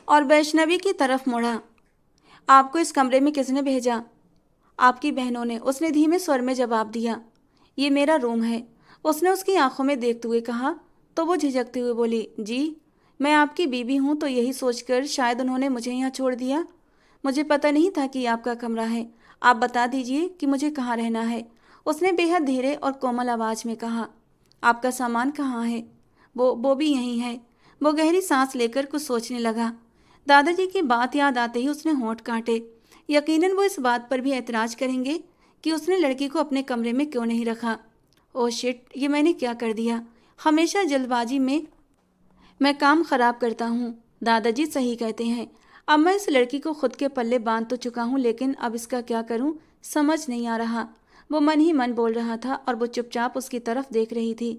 और वैष्णवी की तरफ मुड़ा। आपको इस कमरे में किसने भेजा? आपकी बहनों ने, उसने धीमे स्वर में जवाब दिया। ये मेरा रूम है, उसने उसकी आंखों में देखते हुए कहा। तो वो झिझकते हुए बोली, जी, मैं आपकी बीवी हूँ, तो यही सोचकर शायद उन्होंने मुझे यहाँ छोड़ दिया। मुझे पता नहीं था कि आपका कमरा है। आप बता दीजिए कि मुझे कहाँ रहना है, उसने बेहद धीरे और कोमल आवाज में कहा। आपका सामान कहाँ है? वो भी यहीं है। वो गहरी सांस लेकर कुछ सोचने लगा। दादाजी की बात याद आते ही उसने होंठ काटे। यकीनन वो इस बात पर भी ऐतराज करेंगे कि उसने लड़की को अपने कमरे में क्यों नहीं रखा। ओह शिट, ये मैंने क्या कर दिया? हमेशा जल्दबाजी में मैं काम खराब करता हूँ। दादाजी सही कहते हैं। अब मैं इस लड़की को खुद के पल्ले बांध तो चुका हूँ, लेकिन अब इसका क्या करूँ समझ नहीं आ रहा। वो मन ही मन बोल रहा था और वो चुपचाप उसकी तरफ देख रही थी।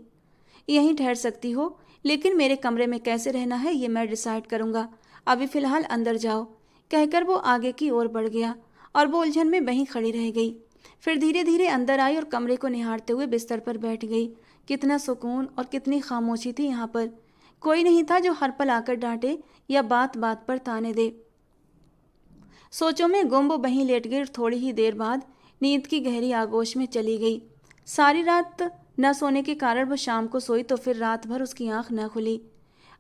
यहीं ठहर सकती हो, लेकिन मेरे कमरे में कैसे रहना है ये मैं डिसाइड करूँगा। अभी फ़िलहाल अंदर जाओ, कहकर वो आगे की ओर बढ़ गया और वो उलझन में वहीं खड़ी रह गई। फिर धीरे धीरे अंदर आई और कमरे को निहारते हुए बिस्तर पर बैठ गई। कितना सुकून और कितनी खामोशी थी यहाँ पर। कोई नहीं था जो हर पल आकर डांटे या बात बात पर ताने दे। सोचों में गुम वो वहीं लेट गई और थोड़ी ही देर बाद नींद की गहरी आगोश में चली गई। सारी रात न सोने के कारण वह शाम को सोई, तो फिर रात भर उसकी आंख न खुली।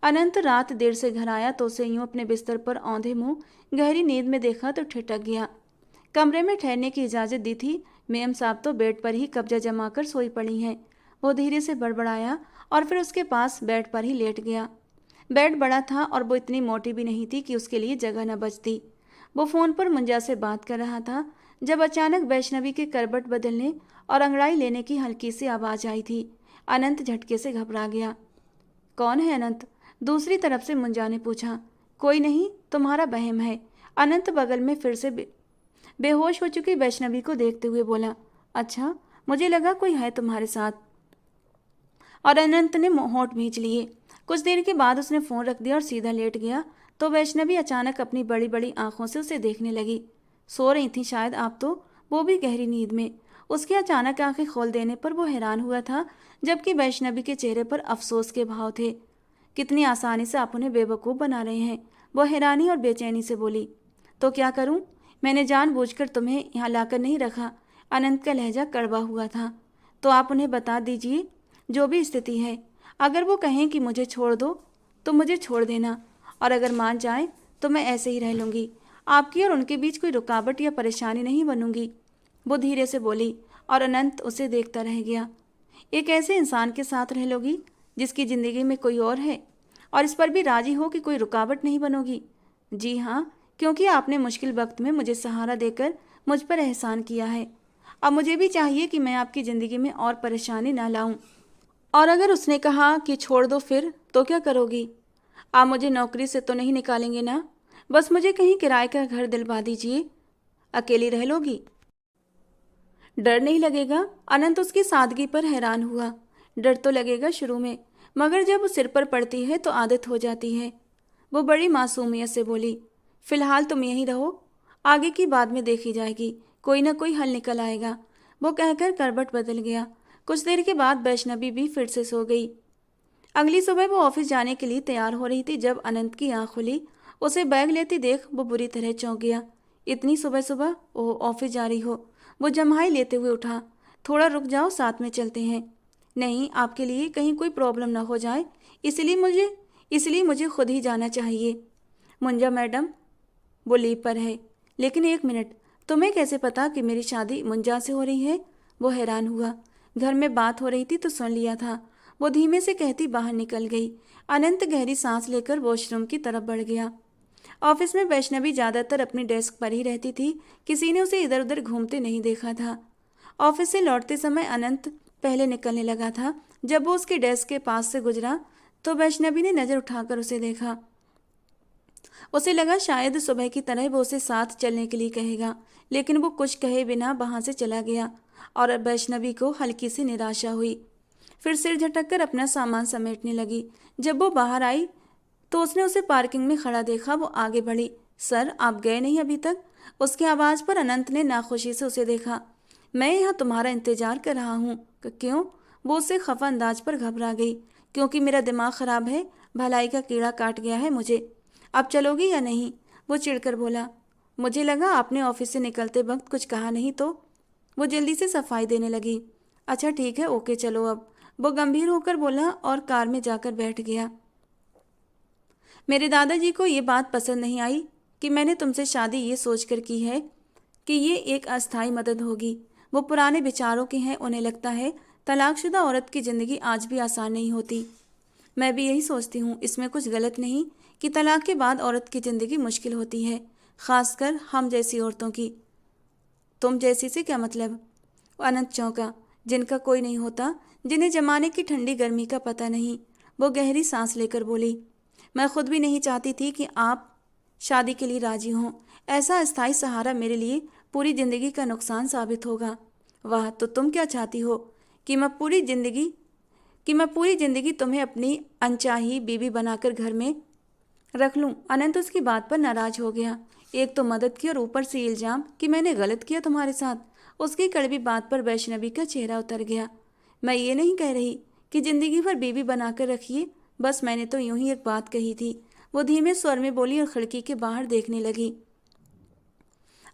अनंत रात देर से घर आया तो उसे यूं अपने बिस्तर पर औंधे मुंह गहरी नींद में देखा तो ठिठक गया। कमरे में ठहरने की इजाज़त दी थी। मेम साहब तो बेड पर ही कब्जा जमा कर सोई पड़ी हैं। वो धीरे से बड़बड़ाया और फिर उसके पास बेड पर ही लेट गया। बेड बड़ा था और वो इतनी मोटी भी नहीं थी कि उसके लिए जगह न बचती। वो फ़ोन पर मुंजा से बात कर रहा था जब अचानक वैष्णवी के करवट बदलने और अंगड़ाई लेने की हल्की सी आवाज़ आई थी। अनंत झटके से घबरा गया। कौन है अनंत? दूसरी तरफ से मुंजा ने पूछा। कोई नहीं, तुम्हारा बहम है। अनंत बगल में फिर से बेहोश हो चुकी वैष्णवी को देखते हुए बोला। अच्छा, मुझे लगा कोई है तुम्हारे साथ। और अनंत ने होंठ भींच लिए। कुछ देर के बाद उसने फ़ोन रख दिया और सीधा लेट गया, तो वैष्णवी अचानक अपनी बड़ी बड़ी आंखों से उसे देखने लगी। सो रही थी शायद आप तो, वो भी गहरी नींद में। उसके अचानक आंखें खोल देने पर वो हैरान हुआ था, जबकि वैष्णवी के चेहरे पर अफसोस के भाव थे। कितनी आसानी से आप उन्हें बेवकूफ़ बना रहे हैं, वो हैरानी और बेचैनी से बोली। तो क्या करूं? मैंने जानबूझकर तुम्हें यहाँ लाकर नहीं रखा। अनंत का लहजा कड़वा हुआ था। तो आप उन्हें बता दीजिए जो भी स्थिति है। अगर वो कहें कि मुझे छोड़ दो तो मुझे छोड़ देना, और अगर मान जाए तो मैं ऐसे ही रह लूँगी। आपकी और उनके बीच कोई रुकावट या परेशानी नहीं बनूंगी, वो धीरे से बोली। और अनंत उसे देखता रह गया। एक ऐसे इंसान के साथ रह लोगी जिसकी ज़िंदगी में कोई और है, और इस पर भी राजी हो कि कोई रुकावट नहीं बनोगी? जी हाँ, क्योंकि आपने मुश्किल वक्त में मुझे सहारा देकर मुझ पर एहसान किया है। अब मुझे भी चाहिए कि मैं आपकी ज़िंदगी में और परेशानी ना लाऊं। और अगर उसने कहा कि छोड़ दो फिर, तो क्या करोगी? आप मुझे नौकरी से तो नहीं निकालेंगे ना? बस मुझे कहीं किराए का घर दिलवा दीजिए। अकेली रह लोगी? डर नहीं लगेगा? अनंत उसकी सादगी पर हैरान हुआ। डर तो लगेगा शुरू में, मगर जब वो सिर पर पड़ती है तो आदत हो जाती है। वो बड़ी मासूमियत से बोली। फिलहाल तुम यहीं रहो, आगे की बाद में देखी जाएगी, कोई ना कोई हल निकल आएगा। वो कहकर करवट बदल गया। कुछ देर के बाद वैष्णवी भी फिर से सो गई। अगली सुबह वो ऑफिस जाने के लिए तैयार हो रही थी। जब अनंत की आंख खुली, उसे बैग लेती देख वो बुरी तरह चौंक गया। इतनी सुबह सुबह ओह, ऑफिस जा रही हो? वो जम्हाई लेते हुए उठा। थोड़ा रुक जाओ, साथ में चलते हैं। नहीं, आपके लिए कहीं कोई प्रॉब्लम ना हो जाए, इसलिए मुझे खुद ही जाना चाहिए। मुंजा मैडम, वो लीव पर है। लेकिन एक मिनट, तुम्हें कैसे पता कि मेरी शादी मुंजा से हो रही है? वो हैरान हुआ। घर में बात हो रही थी तो सुन लिया था, वो धीमे से कहती बाहर निकल गई। अनंत गहरी सांस लेकर वॉशरूम की तरफ बढ़ गया। ऑफिस में वैष्णवी ज्यादातर अपनी डेस्क पर ही रहती थी। किसी ने उसे इधर उधर घूमते नहीं देखा था। ऑफिस से लौटते समय अनंत पहले निकलने लगा था। जब वो उसके डेस्क के पास से गुजरा तो वैष्णवी ने नजर उठाकर उसे देखा। उसे लगा शायद सुबह की तरह वो उसे साथ चलने के लिए कहेगा, लेकिन वो कुछ कहे बिना वहां से चला गया और वैष्णवी को हल्की सी निराशा हुई। फिर सिर झटककर अपना सामान समेटने लगी। जब वो बाहर आई तो उसने उसे पार्किंग में खड़ा देखा। वो आगे बढ़ी। सर, आप गए नहीं अभी तक? उसकी आवाज़ पर अनंत ने नाखुशी से उसे देखा। मैं यहाँ तुम्हारा इंतजार कर रहा हूँ। क्यों? वो उससे खफा अंदाज पर घबरा गई। क्योंकि मेरा दिमाग खराब है, भलाई का कीड़ा काट गया है मुझे। अब चलोगी या नहीं? वो चिढ़कर बोला। मुझे लगा आपने ऑफिस से निकलते वक्त कुछ कहा नहीं तो। वो जल्दी से सफाई देने लगी। अच्छा ठीक है, ओके चलो अब, वो गंभीर होकर बोला और कार में जाकर बैठ गया। मेरे दादाजी को ये बात पसंद नहीं आई कि मैंने तुमसे शादी ये सोचकर की है कि ये एक अस्थायी मदद होगी। वो पुराने विचारों के हैं। उन्हें लगता है तलाकशुदा औरत की ज़िंदगी आज भी आसान नहीं होती। मैं भी यही सोचती हूँ। इसमें कुछ गलत नहीं कि तलाक के बाद औरत की ज़िंदगी मुश्किल होती है, ख़ासकर हम जैसी औरतों की। तुम जैसी से क्या मतलब? अनंत चौंका। जिनका कोई नहीं होता, जिन्हें जमाने की ठंडी गर्मी का पता नहीं। वो गहरी सांस लेकर बोली। मैं खुद भी नहीं चाहती थी कि आप शादी के लिए राजी हों। ऐसा अस्थायी सहारा मेरे लिए पूरी ज़िंदगी का नुकसान साबित होगा। वाह, तो तुम क्या चाहती हो? कि मैं पूरी ज़िंदगी तुम्हें अपनी अनचाही बीवी बनाकर घर में रख लूं? अनंत उसकी बात पर नाराज हो गया। एक तो मदद की और ऊपर से इल्ज़ाम कि मैंने गलत किया तुम्हारे साथ। उसकी कड़वी बात पर वैष्णवी का चेहरा उतर गया। मैं ये नहीं कह रही कि ज़िंदगी भर बीवी बनाकर रखिए, बस मैंने तो यूं ही एक बात कही थी। वो धीमे स्वर में बोली और खिड़की के बाहर देखने लगी।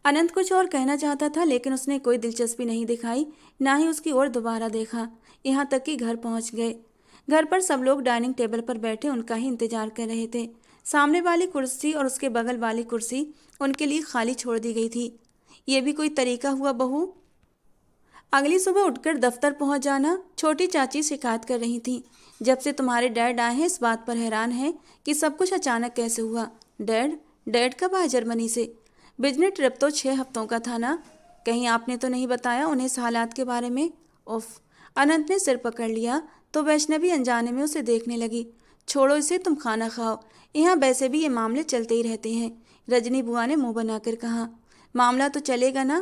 अनंत कुछ और कहना चाहता था, लेकिन उसने कोई दिलचस्पी नहीं दिखाई, ना ही उसकी ओर दोबारा देखा। यहाँ तक कि घर पहुँच गए। घर पर सब लोग डाइनिंग टेबल पर बैठे उनका ही इंतजार कर रहे थे। सामने वाली कुर्सी और उसके बगल वाली कुर्सी उनके लिए खाली छोड़ दी गई थी। ये भी कोई तरीका हुआ बहू? अगली सुबह उठकर दफ्तर पहुंच जाना। छोटी चाची शिकायत कर रही थी। जब से तुम्हारे डैड आए हैं इस बात पर हैरान है कि सब कुछ अचानक कैसे हुआ। डैड कब आए जर्मनी से? बिजनेस ट्रिप तो 6 हफ्तों का था ना। कहीं आपने तो नहीं बताया उन्हें इस हालात के बारे में? उफ, अनंत ने सिर पकड़ लिया तो वैष्णवी अनजाने में उसे देखने लगी। छोड़ो इसे, तुम खाना खाओ। यहाँ वैसे भी ये मामले चलते ही रहते हैं, रजनी बुआ ने मुंह बनाकर कहा। मामला तो चलेगा ना।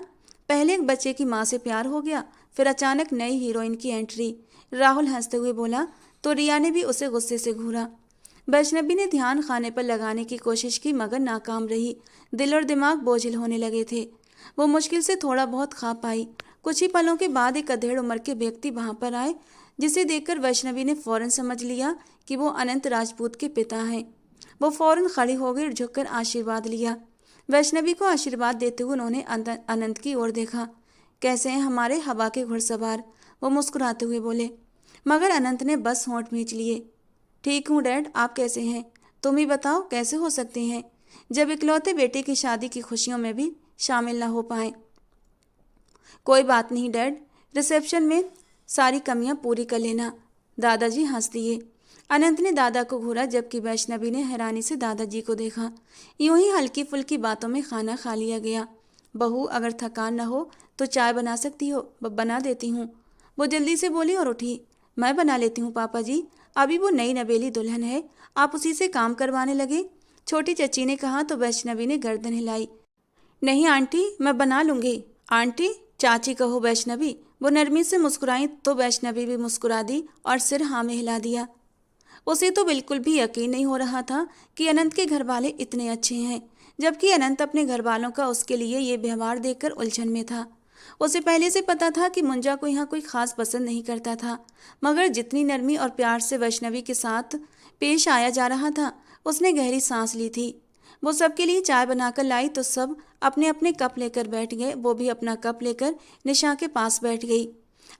पहले एक बच्चे की माँ से प्यार हो गया, फिर अचानक नई हीरोइन की एंट्री। राहुल हंसते हुए बोला तो रिया ने भी उसे गुस्से से घूरा। वैष्णवी ने ध्यान खाने पर लगाने की कोशिश की मगर नाकाम रही। दिल और दिमाग बोझिल होने लगे थे। वो मुश्किल से थोड़ा बहुत खा पाई। कुछ ही पलों के बाद एक अधेड़ उम्र के व्यक्ति वहां पर आए, जिसे देखकर वैष्णवी ने फौरन समझ लिया कि वो अनंत राजपूत के पिता हैं। वो फौरन खड़ी हो गई और झुककर आशीर्वाद लिया। वैष्णवी को आशीर्वाद देते हुए उन्होंने अनंत की ओर देखा। कैसे हैं हमारे हवा के घुड़सवार? वो मुस्कुराते हुए बोले। मगर अनंत ने बस होंठ मींच लिए। ठीक हूँ डैड, आप कैसे हैं? तुम ही बताओ कैसे हो सकते हैं जब इकलौते बेटे की शादी की खुशियों में भी शामिल ना हो पाए। कोई बात नहीं डैड, रिसेप्शन में सारी कमियां पूरी कर लेना। दादाजी हंस दिए। अनंत ने दादा को घूरा जबकि वैष्णवी ने हैरानी से दादाजी को देखा। यूं ही हल्की फुल्की बातों में खाना खा लिया गया। बहू, अगर थकान न हो तो चाय बना सकती हो? बना देती हूँ, वो जल्दी से बोली और उठी। मैं बना लेती हूँ पापा जी, अभी वो नई नवेली दुल्हन है, आप उसी से काम करवाने लगे? छोटी चची ने कहा तो वैष्णवी ने गर्दन हिलाई। नहीं आंटी, मैं बना लूँगी। आंटी? चाची कहो वैष्णवी। वो नरमी से मुस्कुराई तो वैष्णवी भी मुस्कुरा दी और सिर हाँ में हिला दिया। उसे तो बिल्कुल भी यकीन नहीं हो रहा था कि अनंत के घर वाले इतने अच्छे हैं। जबकि अनंत अपने घर वालों का उसके लिए ये व्यवहार देखकर उलझन में था। उसे पहले से पता था कि मुंजा को यहाँ कोई खास पसंद नहीं करता था, मगर जितनी नरमी और प्यार से वैष्णवी के साथ पेश आया जा रहा था, उसने गहरी सांस ली थी। वो सबके लिए चाय बनाकर लाई तो सब अपने अपने कप लेकर बैठ गए। वो भी अपना कप लेकर निशा के पास बैठ गई।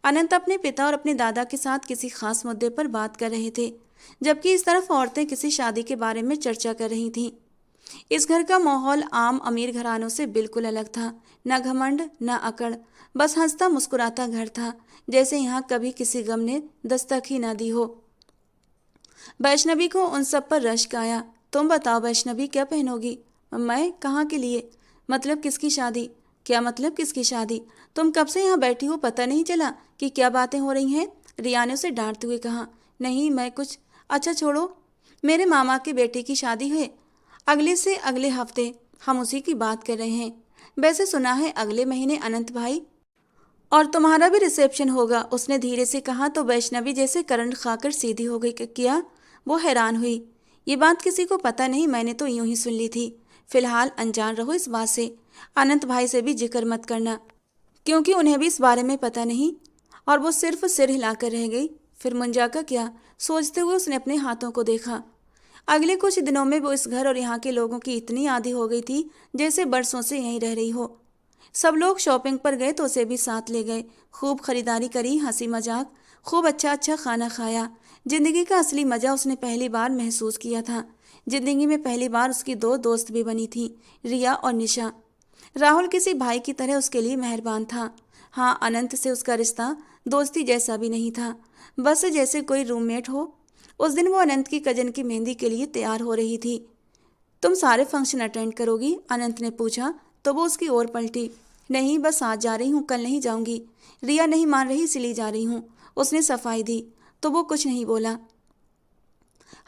अनंत अपने पिता और अपने दादा के साथ किसी खास मुद्दे पर बात कर रहे थे, जबकि इस तरफ औरतें किसी शादी के बारे में चर्चा कर रही थीं। इस घर का माहौल आम अमीर घरानों से बिल्कुल अलग था। न घमंड न अकड़, बस हंसता मुस्कुराता घर था, जैसे यहाँ कभी किसी गम ने दस्तक ही न दी हो। वैष्णवी को उन सब पर रश्क आया। तुम बताओ वैष्णवी, क्या पहनोगी? मैं? कहाँ के लिए? मतलब किसकी शादी? क्या मतलब किसकी शादी? तुम कब से यहाँ बैठी हो, पता नहीं चला कि क्या बातें हो रही हैं? रिया ने उसे डांटते हुए कहा। नहीं, मैं कुछ। अच्छा छोड़ो, मेरे मामा के बेटे की शादी है अगले से अगले हफ्ते। हम उसी की बात कर रहे हैं। वैसे सुना है अगले महीने अनंत भाई और तुम्हारा भी रिसेप्शन होगा, उसने धीरे से कहा। तो वैष्णवी जैसे करंट खाकर सीधी हो गई। क्या? वो हैरान हुई। ये बात किसी को पता नहीं, मैंने तो यूं ही सुन ली थी। फिलहाल अनजान रहो इस बात से। अनंत भाई से भी जिक्र मत करना, क्योंकि उन्हें भी इस बारे में पता नहीं। और वो सिर्फ सिर हिलाकर रह गई। फिर मुंजा का क्या? सोचते हुए उसने अपने हाथों को देखा। अगले कुछ दिनों में वो इस घर और यहाँ के लोगों की इतनी आदी हो गई थी जैसे बरसों से यहीं रह रही हो। सब लोग शॉपिंग पर गए तो उसे भी साथ ले गए। खूब खरीदारी करी, हंसी मजाक, खूब अच्छा अच्छा खाना खाया। जिंदगी का असली मजा उसने पहली बार महसूस किया था। जिंदगी में पहली बार उसकी दो दोस्त भी बनी थी, रिया और निशा। राहुल किसी भाई की तरह उसके लिए मेहरबान था। हाँ, अनंत से उसका रिश्ता दोस्ती जैसा भी नहीं था, बस जैसे कोई रूममेट हो। उस दिन वो अनंत की कजन की मेहंदी के लिए तैयार हो रही थी। तुम सारे फंक्शन अटेंड करोगी? अनंत ने पूछा तो वो उसकी ओर पलटी। नहीं, बस आज जा रही हूँ, कल नहीं जाऊंगी। रिया नहीं मान रही, इसलिए जा रही हूँ, उसने सफाई दी। तो वो कुछ नहीं बोला।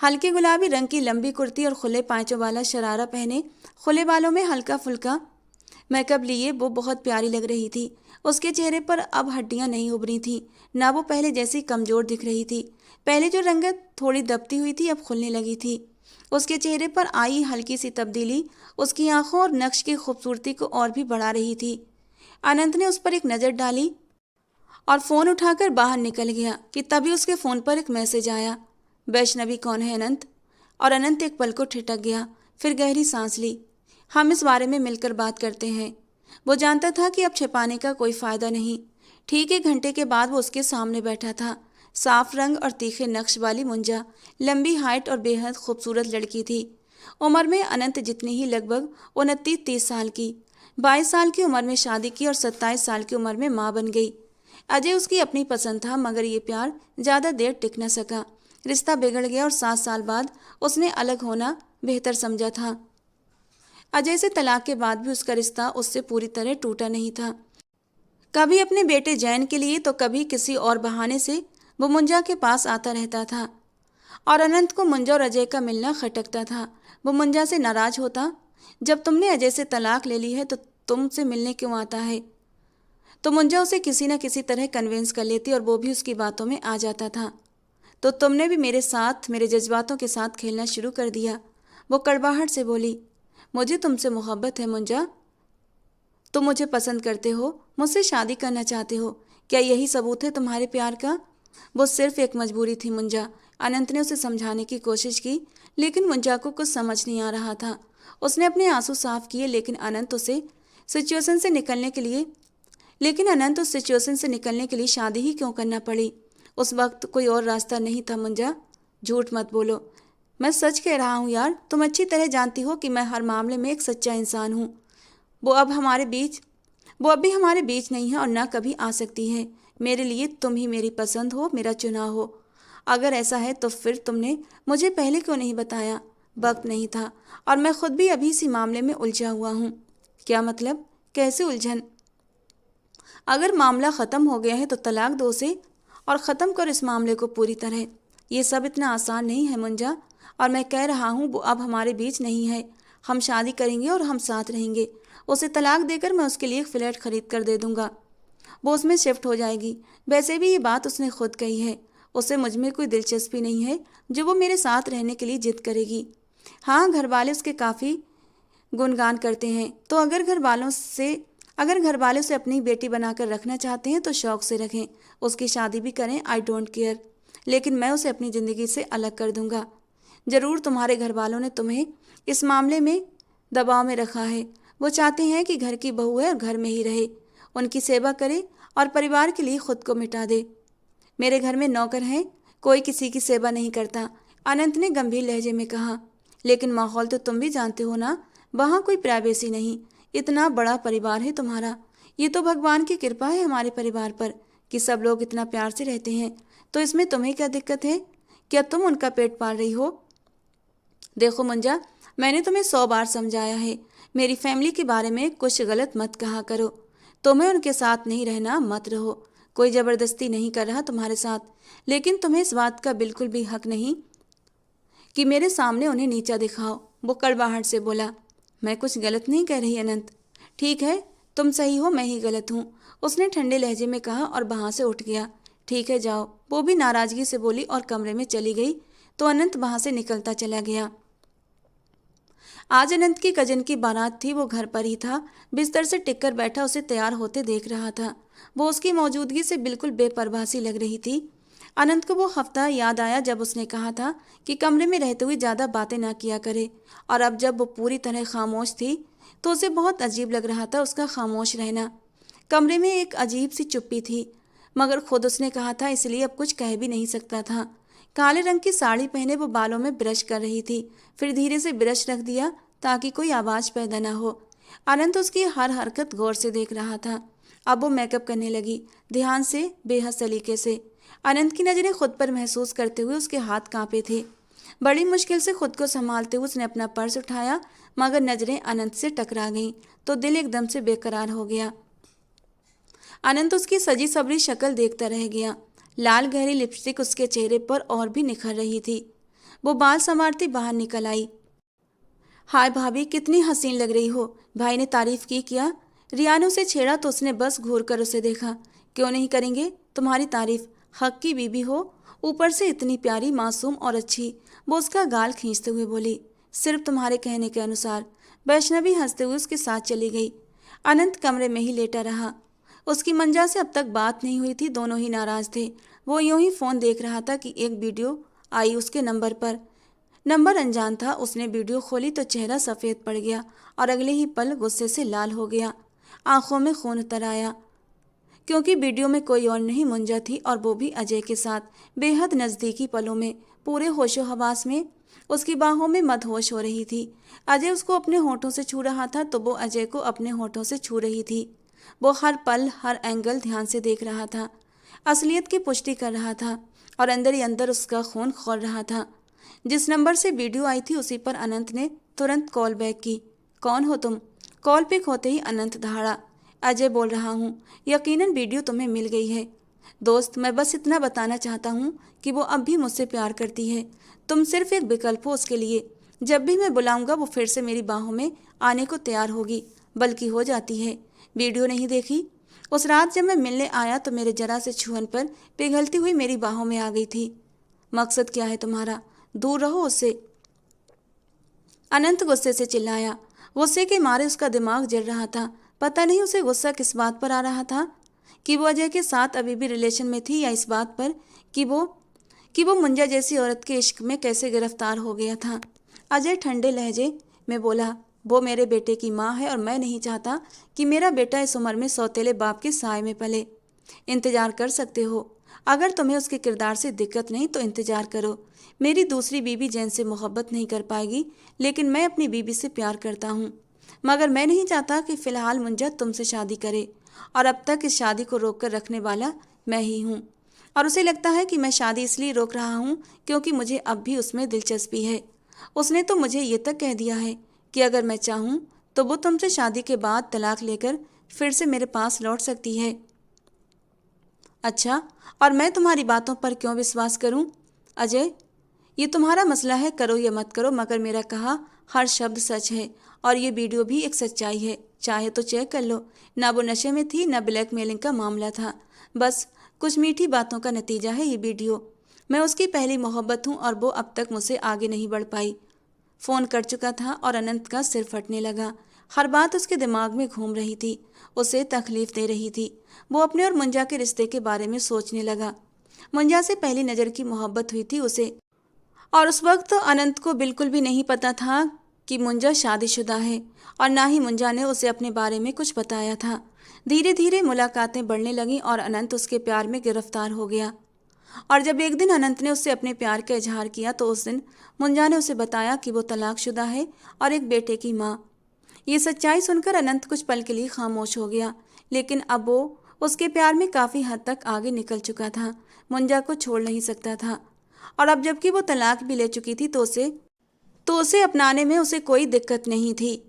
हल्के गुलाबी रंग की लंबी कुर्ती और खुले पांचों वाला शरारा पहने, खुले बालों में हल्का फुल्का मेकअप लिए वो बहुत प्यारी लग रही थी। उसके चेहरे पर अब हड्डियां नहीं उभरी थी, ना वो पहले जैसी कमजोर दिख रही थी। पहले जो रंगत थोड़ी दबती हुई थी, अब खुलने लगी थी। उसके चेहरे पर आई हल्की सी तब्दीली उसकी आंखों और नक्श की खूबसूरती को और भी बढ़ा रही थी। अनंत ने उस पर एक नज़र डाली और फ़ोन उठाकर बाहर निकल गया कि तभी उसके फ़ोन पर एक मैसेज आया। वैष्णवी कौन है अनंत? और अनंत एक पल को ठिठक गया, फिर गहरी सांस ली। हम इस बारे में मिलकर बात करते हैं। वो जानता था कि अब छिपाने का कोई फायदा नहीं। ठीक 1 घंटे के बाद वो उसके सामने बैठा था। साफ रंग और तीखे नक्श वाली मुंजा, लंबी हाइट और बेहद खूबसूरत लड़की थी। उम्र में अनंत जितनी ही, लगभग 29-30 साल की। 22 साल की उम्र में शादी की और 27 साल की उम्र में माँ बन गई। अजय उसकी अपनी पसंद था, मगर ये प्यार ज़्यादा देर टिक न सका। रिश्ता बिगड़ गया और 7 साल बाद उसने अलग होना बेहतर समझा था। अजय से तलाक के बाद भी उसका रिश्ता उससे पूरी तरह टूटा नहीं था। कभी अपने बेटे जैन के लिए तो कभी किसी और बहाने से वो मुंजा के पास आता रहता था। और अनंत को मुंजा और अजय का मिलना खटकता था। वो मुंजा से नाराज होता, जब तुमने अजय से तलाक ले ली है तो तुमसे मिलने क्यों आता है? तो मुंजा उसे किसी न किसी तरह कन्विंस कर लेती और वो भी उसकी बातों में आ जाता था। तो तुमने भी मेरे साथ, मेरे जज्बातों के साथ खेलना शुरू कर दिया। वो कड़वाहट से बोली। मुझे तुमसे मोहब्बत है मुंजा। तुम मुझे पसंद करते हो, मुझसे शादी करना चाहते हो। क्या यही सबूत है तुम्हारे प्यार का? वो सिर्फ एक मजबूरी थी मुंजा। अनंत ने उसे समझाने की कोशिश की, लेकिन मुंजा को कुछ समझ नहीं आ रहा था। उसने अपने आंसू साफ किए, लेकिन अनंत उस सिचुएशन से निकलने के लिए शादी ही क्यों करना पड़ी? उस वक्त कोई और रास्ता नहीं था मुंजा। झूठ मत बोलो, मैं सच कह रहा हूँ यार। तुम अच्छी तरह जानती हो कि मैं हर मामले में एक सच्चा इंसान हूँ। वो अब भी हमारे बीच नहीं है और ना कभी आ सकती है। मेरे लिए तुम ही मेरी पसंद हो, मेरा चुनाव हो। अगर ऐसा है तो फिर तुमने मुझे पहले क्यों नहीं बताया? वक्त नहीं था, और मैं खुद भी अभी इसी मामले में उलझा हुआ हूँ। क्या मतलब? कैसे उलझन? अगर मामला ख़त्म हो गया है तो तलाक दो उसे और ख़त्म कर इस मामले को पूरी तरह। ये सब इतना आसान नहीं है मुंजा, और मैं कह रहा हूँ वो अब हमारे बीच नहीं है। हम शादी करेंगे और हम साथ रहेंगे। उसे तलाक देकर मैं उसके लिए एक फ्लैट खरीद कर दे दूँगा, वो उसमें शिफ्ट हो जाएगी। वैसे भी ये बात उसने खुद कही है। उसे मुझ में कोई दिलचस्पी नहीं है जो वो मेरे साथ रहने के लिए जिद करेगी। हाँ, घर वाले उसके काफ़ी गुणगान करते हैं। तो अगर घर वालों से अपनी बेटी बनाकर रखना चाहते हैं तो शौक से रखें, उसकी शादी भी करें, आई डोंट केयर, लेकिन मैं उसे अपनी ज़िंदगी से अलग कर दूंगा। ज़रूर तुम्हारे घर वालों ने तुम्हें इस मामले में दबाव में रखा है। वो चाहते हैं कि घर की बहू है और घर में ही रहे, उनकी सेवा करे और परिवार के लिए खुद को मिटा दे। मेरे घर में नौकर हैं, कोई किसी की सेवा नहीं करता, अनंत ने गंभीर लहजे में कहा। लेकिन माहौल तो तुम भी जानते हो ना, वहाँ कोई प्राइवेसी नहीं, इतना बड़ा परिवार है तुम्हारा। ये तो भगवान की कृपा है हमारे परिवार पर कि सब लोग इतना प्यार से रहते हैं, तो इसमें तुम्हें क्या दिक्कत है? क्या तुम उनका पेट पाल रही हो? देखो मुंजा, मैंने तुम्हें 100 बार समझाया है, मेरी फैमिली के बारे में कुछ गलत मत कहा करो। तुम्हें उनके साथ नहीं रहना मत रहो, कोई ज़बरदस्ती नहीं कर रहा तुम्हारे साथ, लेकिन तुम्हें इस बात का बिल्कुल भी हक नहीं कि मेरे सामने उन्हें नीचा दिखाओ। वो कड़वाहट से बोला। मैं कुछ गलत नहीं कह रही अनंत। ठीक है, तुम सही हो, मैं ही गलत हूँ, उसने ठंडे लहजे में कहा और वहाँ से उठ गया। ठीक है जाओ, वो भी नाराजगी से बोली और कमरे में चली गई तो अनंत वहाँ से निकलता चला गया। आज अनंत की कजन की बारात थी, वो घर पर ही था, बिस्तर से टिककर बैठा उसे तैयार होते देख रहा था। वो उसकी मौजूदगी से बिल्कुल बेपरवाह सी लग रही थी। अनंत को वो हफ्ता याद आया जब उसने कहा था कि कमरे में रहते हुए ज़्यादा बातें ना किया करे, और अब जब वो पूरी तरह खामोश थी तो उसे बहुत अजीब लग रहा था उसका खामोश रहना। कमरे में एक अजीब सी चुप्पी थी, मगर खुद उसने कहा था इसलिए अब कुछ कह भी नहीं सकता था। काले रंग की साड़ी पहने वो बालों में ब्रश कर रही थी, फिर धीरे से ब्रश रख दिया ताकि कोई आवाज़ पैदा ना हो। अनंत उसकी हर हरकत गौर से देख रहा था। अब वो मेकअप करने लगी, ध्यान से, बेहद सलीके से। अनंत की नज़रें खुद पर महसूस करते हुए उसके हाथ कांपे थे। बड़ी मुश्किल से खुद को संभालते हुए उसने अपना पर्स उठाया, मगर नज़रें अनंत से टकरा गईं तो दिल एकदम से बेकरार हो गया। अनंत उसकी सजी सबरी शक्ल देखता रह गया। लाल गहरी लिपस्टिक उसके चेहरे पर और भी निखर रही थी। वो बाल संवारती बाहर निकल आई। हाय भाभी, कितनी हसीन लग रही हो, भाई ने तारीफ की क्या? रिया ने उसे छेड़ा तो उसने बस घूर कर उसे देखा। क्यों नहीं करेंगे तुम्हारी तारीफ, हक की बीबी हो, ऊपर से इतनी प्यारी, मासूम और अच्छी। वो उसका गाल खींचते हुए बोली। सिर्फ तुम्हारे कहने के अनुसार। वैष्णवी हंसते हुए उसके साथ चली गई। अनंत कमरे में ही लेटा रहा। उसकी मंजा से अब तक बात नहीं हुई थी, दोनों ही नाराज थे। वो यूं ही फ़ोन देख रहा था कि एक वीडियो आई उसके नंबर पर। नंबर अनजान था। उसने वीडियो खोली तो चेहरा सफ़ेद पड़ गया और अगले ही पल गुस्से से लाल हो गया। आंखों में खून उतर आया, क्योंकि वीडियो में कोई और नहीं, मुंजा थी, और वो भी अजय के साथ, बेहद नज़दीकी पलों में, पूरे होशो हवास में, उसकी बाहों में मदहोश हो रही थी। अजय उसको अपने होठों से छू रहा था तो वो अजय को अपने होठों से छू रही थी। वो हर पल, हर एंगल ध्यान से देख रहा था, असलियत की पुष्टि कर रहा था, और अंदर ही अंदर उसका खून खौल रहा था। जिस नंबर से वीडियो आई थी उसी पर अनंत ने तुरंत कॉल बैक की। कौन हो तुम? कॉल पिक होते ही अनंत दहाड़ा। अजय बोल रहा हूँ, यकीनन वीडियो तुम्हें मिल गई है। दोस्त, मैं बस इतना बताना चाहता हूँ कि वो अब भी मुझसे प्यार करती है। तुम सिर्फ एक विकल्प हो उसके लिए। जब भी मैं बुलाऊंगा वो फिर से मेरी बाहों में आने को तैयार होगी, बल्कि हो जाती है। वीडियो नहीं देखी? उस रात जब मैं मिलने आया तो मेरे जरा से छुअन पर पिघलती हुई मेरी बाहों में आ गई थी। मकसद क्या है तुम्हारा? दूर रहो उससे। अनंत गुस्से से चिल्लाया। गुस्से के मारे उसका दिमाग जल रहा था। पता नहीं उसे गुस्सा किस बात पर आ रहा था, कि वो अजय के साथ अभी भी रिलेशन में थी, या इस बात पर कि वो मुंजा जैसी औरत के इश्क में कैसे गिरफ्तार हो गया था। अजय ठंडे लहजे में बोला, वो मेरे बेटे की माँ है और मैं नहीं चाहता कि मेरा बेटा इस उम्र में सौतेले बाप के साए में पले। इंतजार कर सकते हो, अगर तुम्हें उसके किरदार से दिक्कत नहीं तो इंतजार करो। मेरी दूसरी बीबी जैन से मोहब्बत नहीं कर पाएगी, लेकिन मैं अपनी बीबी से प्यार करता हूँ। मगर मैं नहीं चाहता कि फ़िलहाल मुंजा तुमसे शादी करे, और अब तक इस शादी को रोक कर रखने वाला मैं ही हूँ। और उसे लगता है कि मैं शादी इसलिए रोक रहा हूँ क्योंकि मुझे अब भी उसमें दिलचस्पी है। उसने तो मुझे ये तक कह दिया है कि अगर मैं चाहूँ तो वो तुमसे शादी के बाद तलाक लेकर फिर से मेरे पास लौट सकती है। अच्छा, और मैं तुम्हारी बातों पर क्यों विश्वास करूं? अजय, ये तुम्हारा मसला है, करो या मत करो, मगर मेरा कहा हर शब्द सच है, और ये वीडियो भी एक सच्चाई है। चाहे तो चेक कर लो। ना वो नशे में थी, ना ब्लैकमेलिंग का मामला था, बस कुछ मीठी बातों का नतीजा है ये वीडियो। मैं उसकी पहली मोहब्बत हूँ और वो अब तक मुझसे आगे नहीं बढ़ पाई। फ़ोन कर चुका था और अनंत का सिर फटने लगा। हर बात उसके दिमाग में घूम रही थी, उसे तकलीफ दे रही थी। वो अपने और मुंजा के रिश्ते के बारे में सोचने लगा। मुंजा से पहली नज़र की मोहब्बत हुई थी उसे, और उस वक्त तो अनंत को बिल्कुल भी नहीं पता था कि मुंजा शादीशुदा है, और ना ही मुंजा ने उसे अपने बारे में कुछ बताया था। धीरे धीरे मुलाकातें बढ़ने लगीं और अनंत उसके प्यार में गिरफ्तार हो गया। और जब एक दिन अनंत ने उससे अपने प्यार का इजहार किया तो उस दिन मुंजा ने उसे बताया कि वो तलाकशुदा है और एक बेटे की माँ। ये सच्चाई सुनकर अनंत कुछ पल के लिए खामोश हो गया, लेकिन अब वो उसके प्यार में काफ़ी हद तक आगे निकल चुका था। मुंजा को छोड़ नहीं सकता था, और अब जबकि वो तलाक भी ले चुकी थी तो उसे अपनाने में उसे कोई दिक्कत नहीं थी।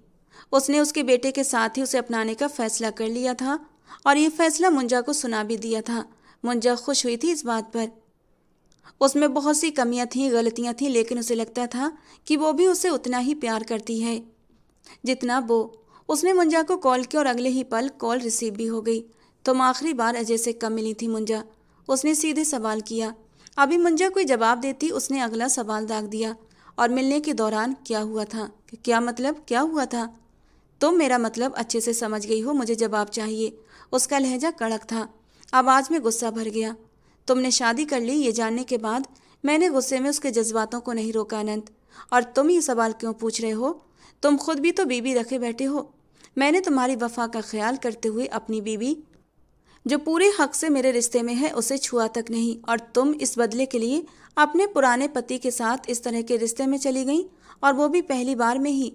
उसने उसके बेटे के साथ ही उसे अपनाने का फैसला कर लिया था, और ये फैसला मुंजा को सुना भी दिया था। मुंजा खुश हुई थी इस बात पर। उसमें बहुत सी कमियां थीं, गलतियां थीं, लेकिन उसे लगता था कि वो भी उसे उतना ही प्यार करती है जितना वो। उसने मुंजा को कॉल किया और अगले ही पल कॉल रिसीव भी हो गई। तुम आखिरी बार अजय से कब मिली थी मुंजा? उसने सीधे सवाल किया। अभी मुंजा कोई जवाब देती उसने अगला सवाल दाग दिया। और मिलने के दौरान क्या हुआ था? क्या मतलब क्या हुआ था? तुम मेरा मतलब अच्छे से समझ गई हो, मुझे जवाब चाहिए। उसका लहजा कड़क था। आवाज में गुस्सा भर गया। तुमने शादी कर ली ये जानने के बाद मैंने गुस्से में उसके जज्बातों को नहीं रोका अनंत। और तुम ये सवाल क्यों पूछ रहे हो? तुम खुद भी तो बीबी रखे बैठे हो। मैंने तुम्हारी वफा का ख्याल करते हुए अपनी बीबी जो पूरे हक से मेरे रिश्ते में है उसे छुआ तक नहीं, और तुम इस बदले के लिए अपने पुराने पति के साथ इस तरह के रिश्ते में चली गई, और वो भी पहली बार में ही।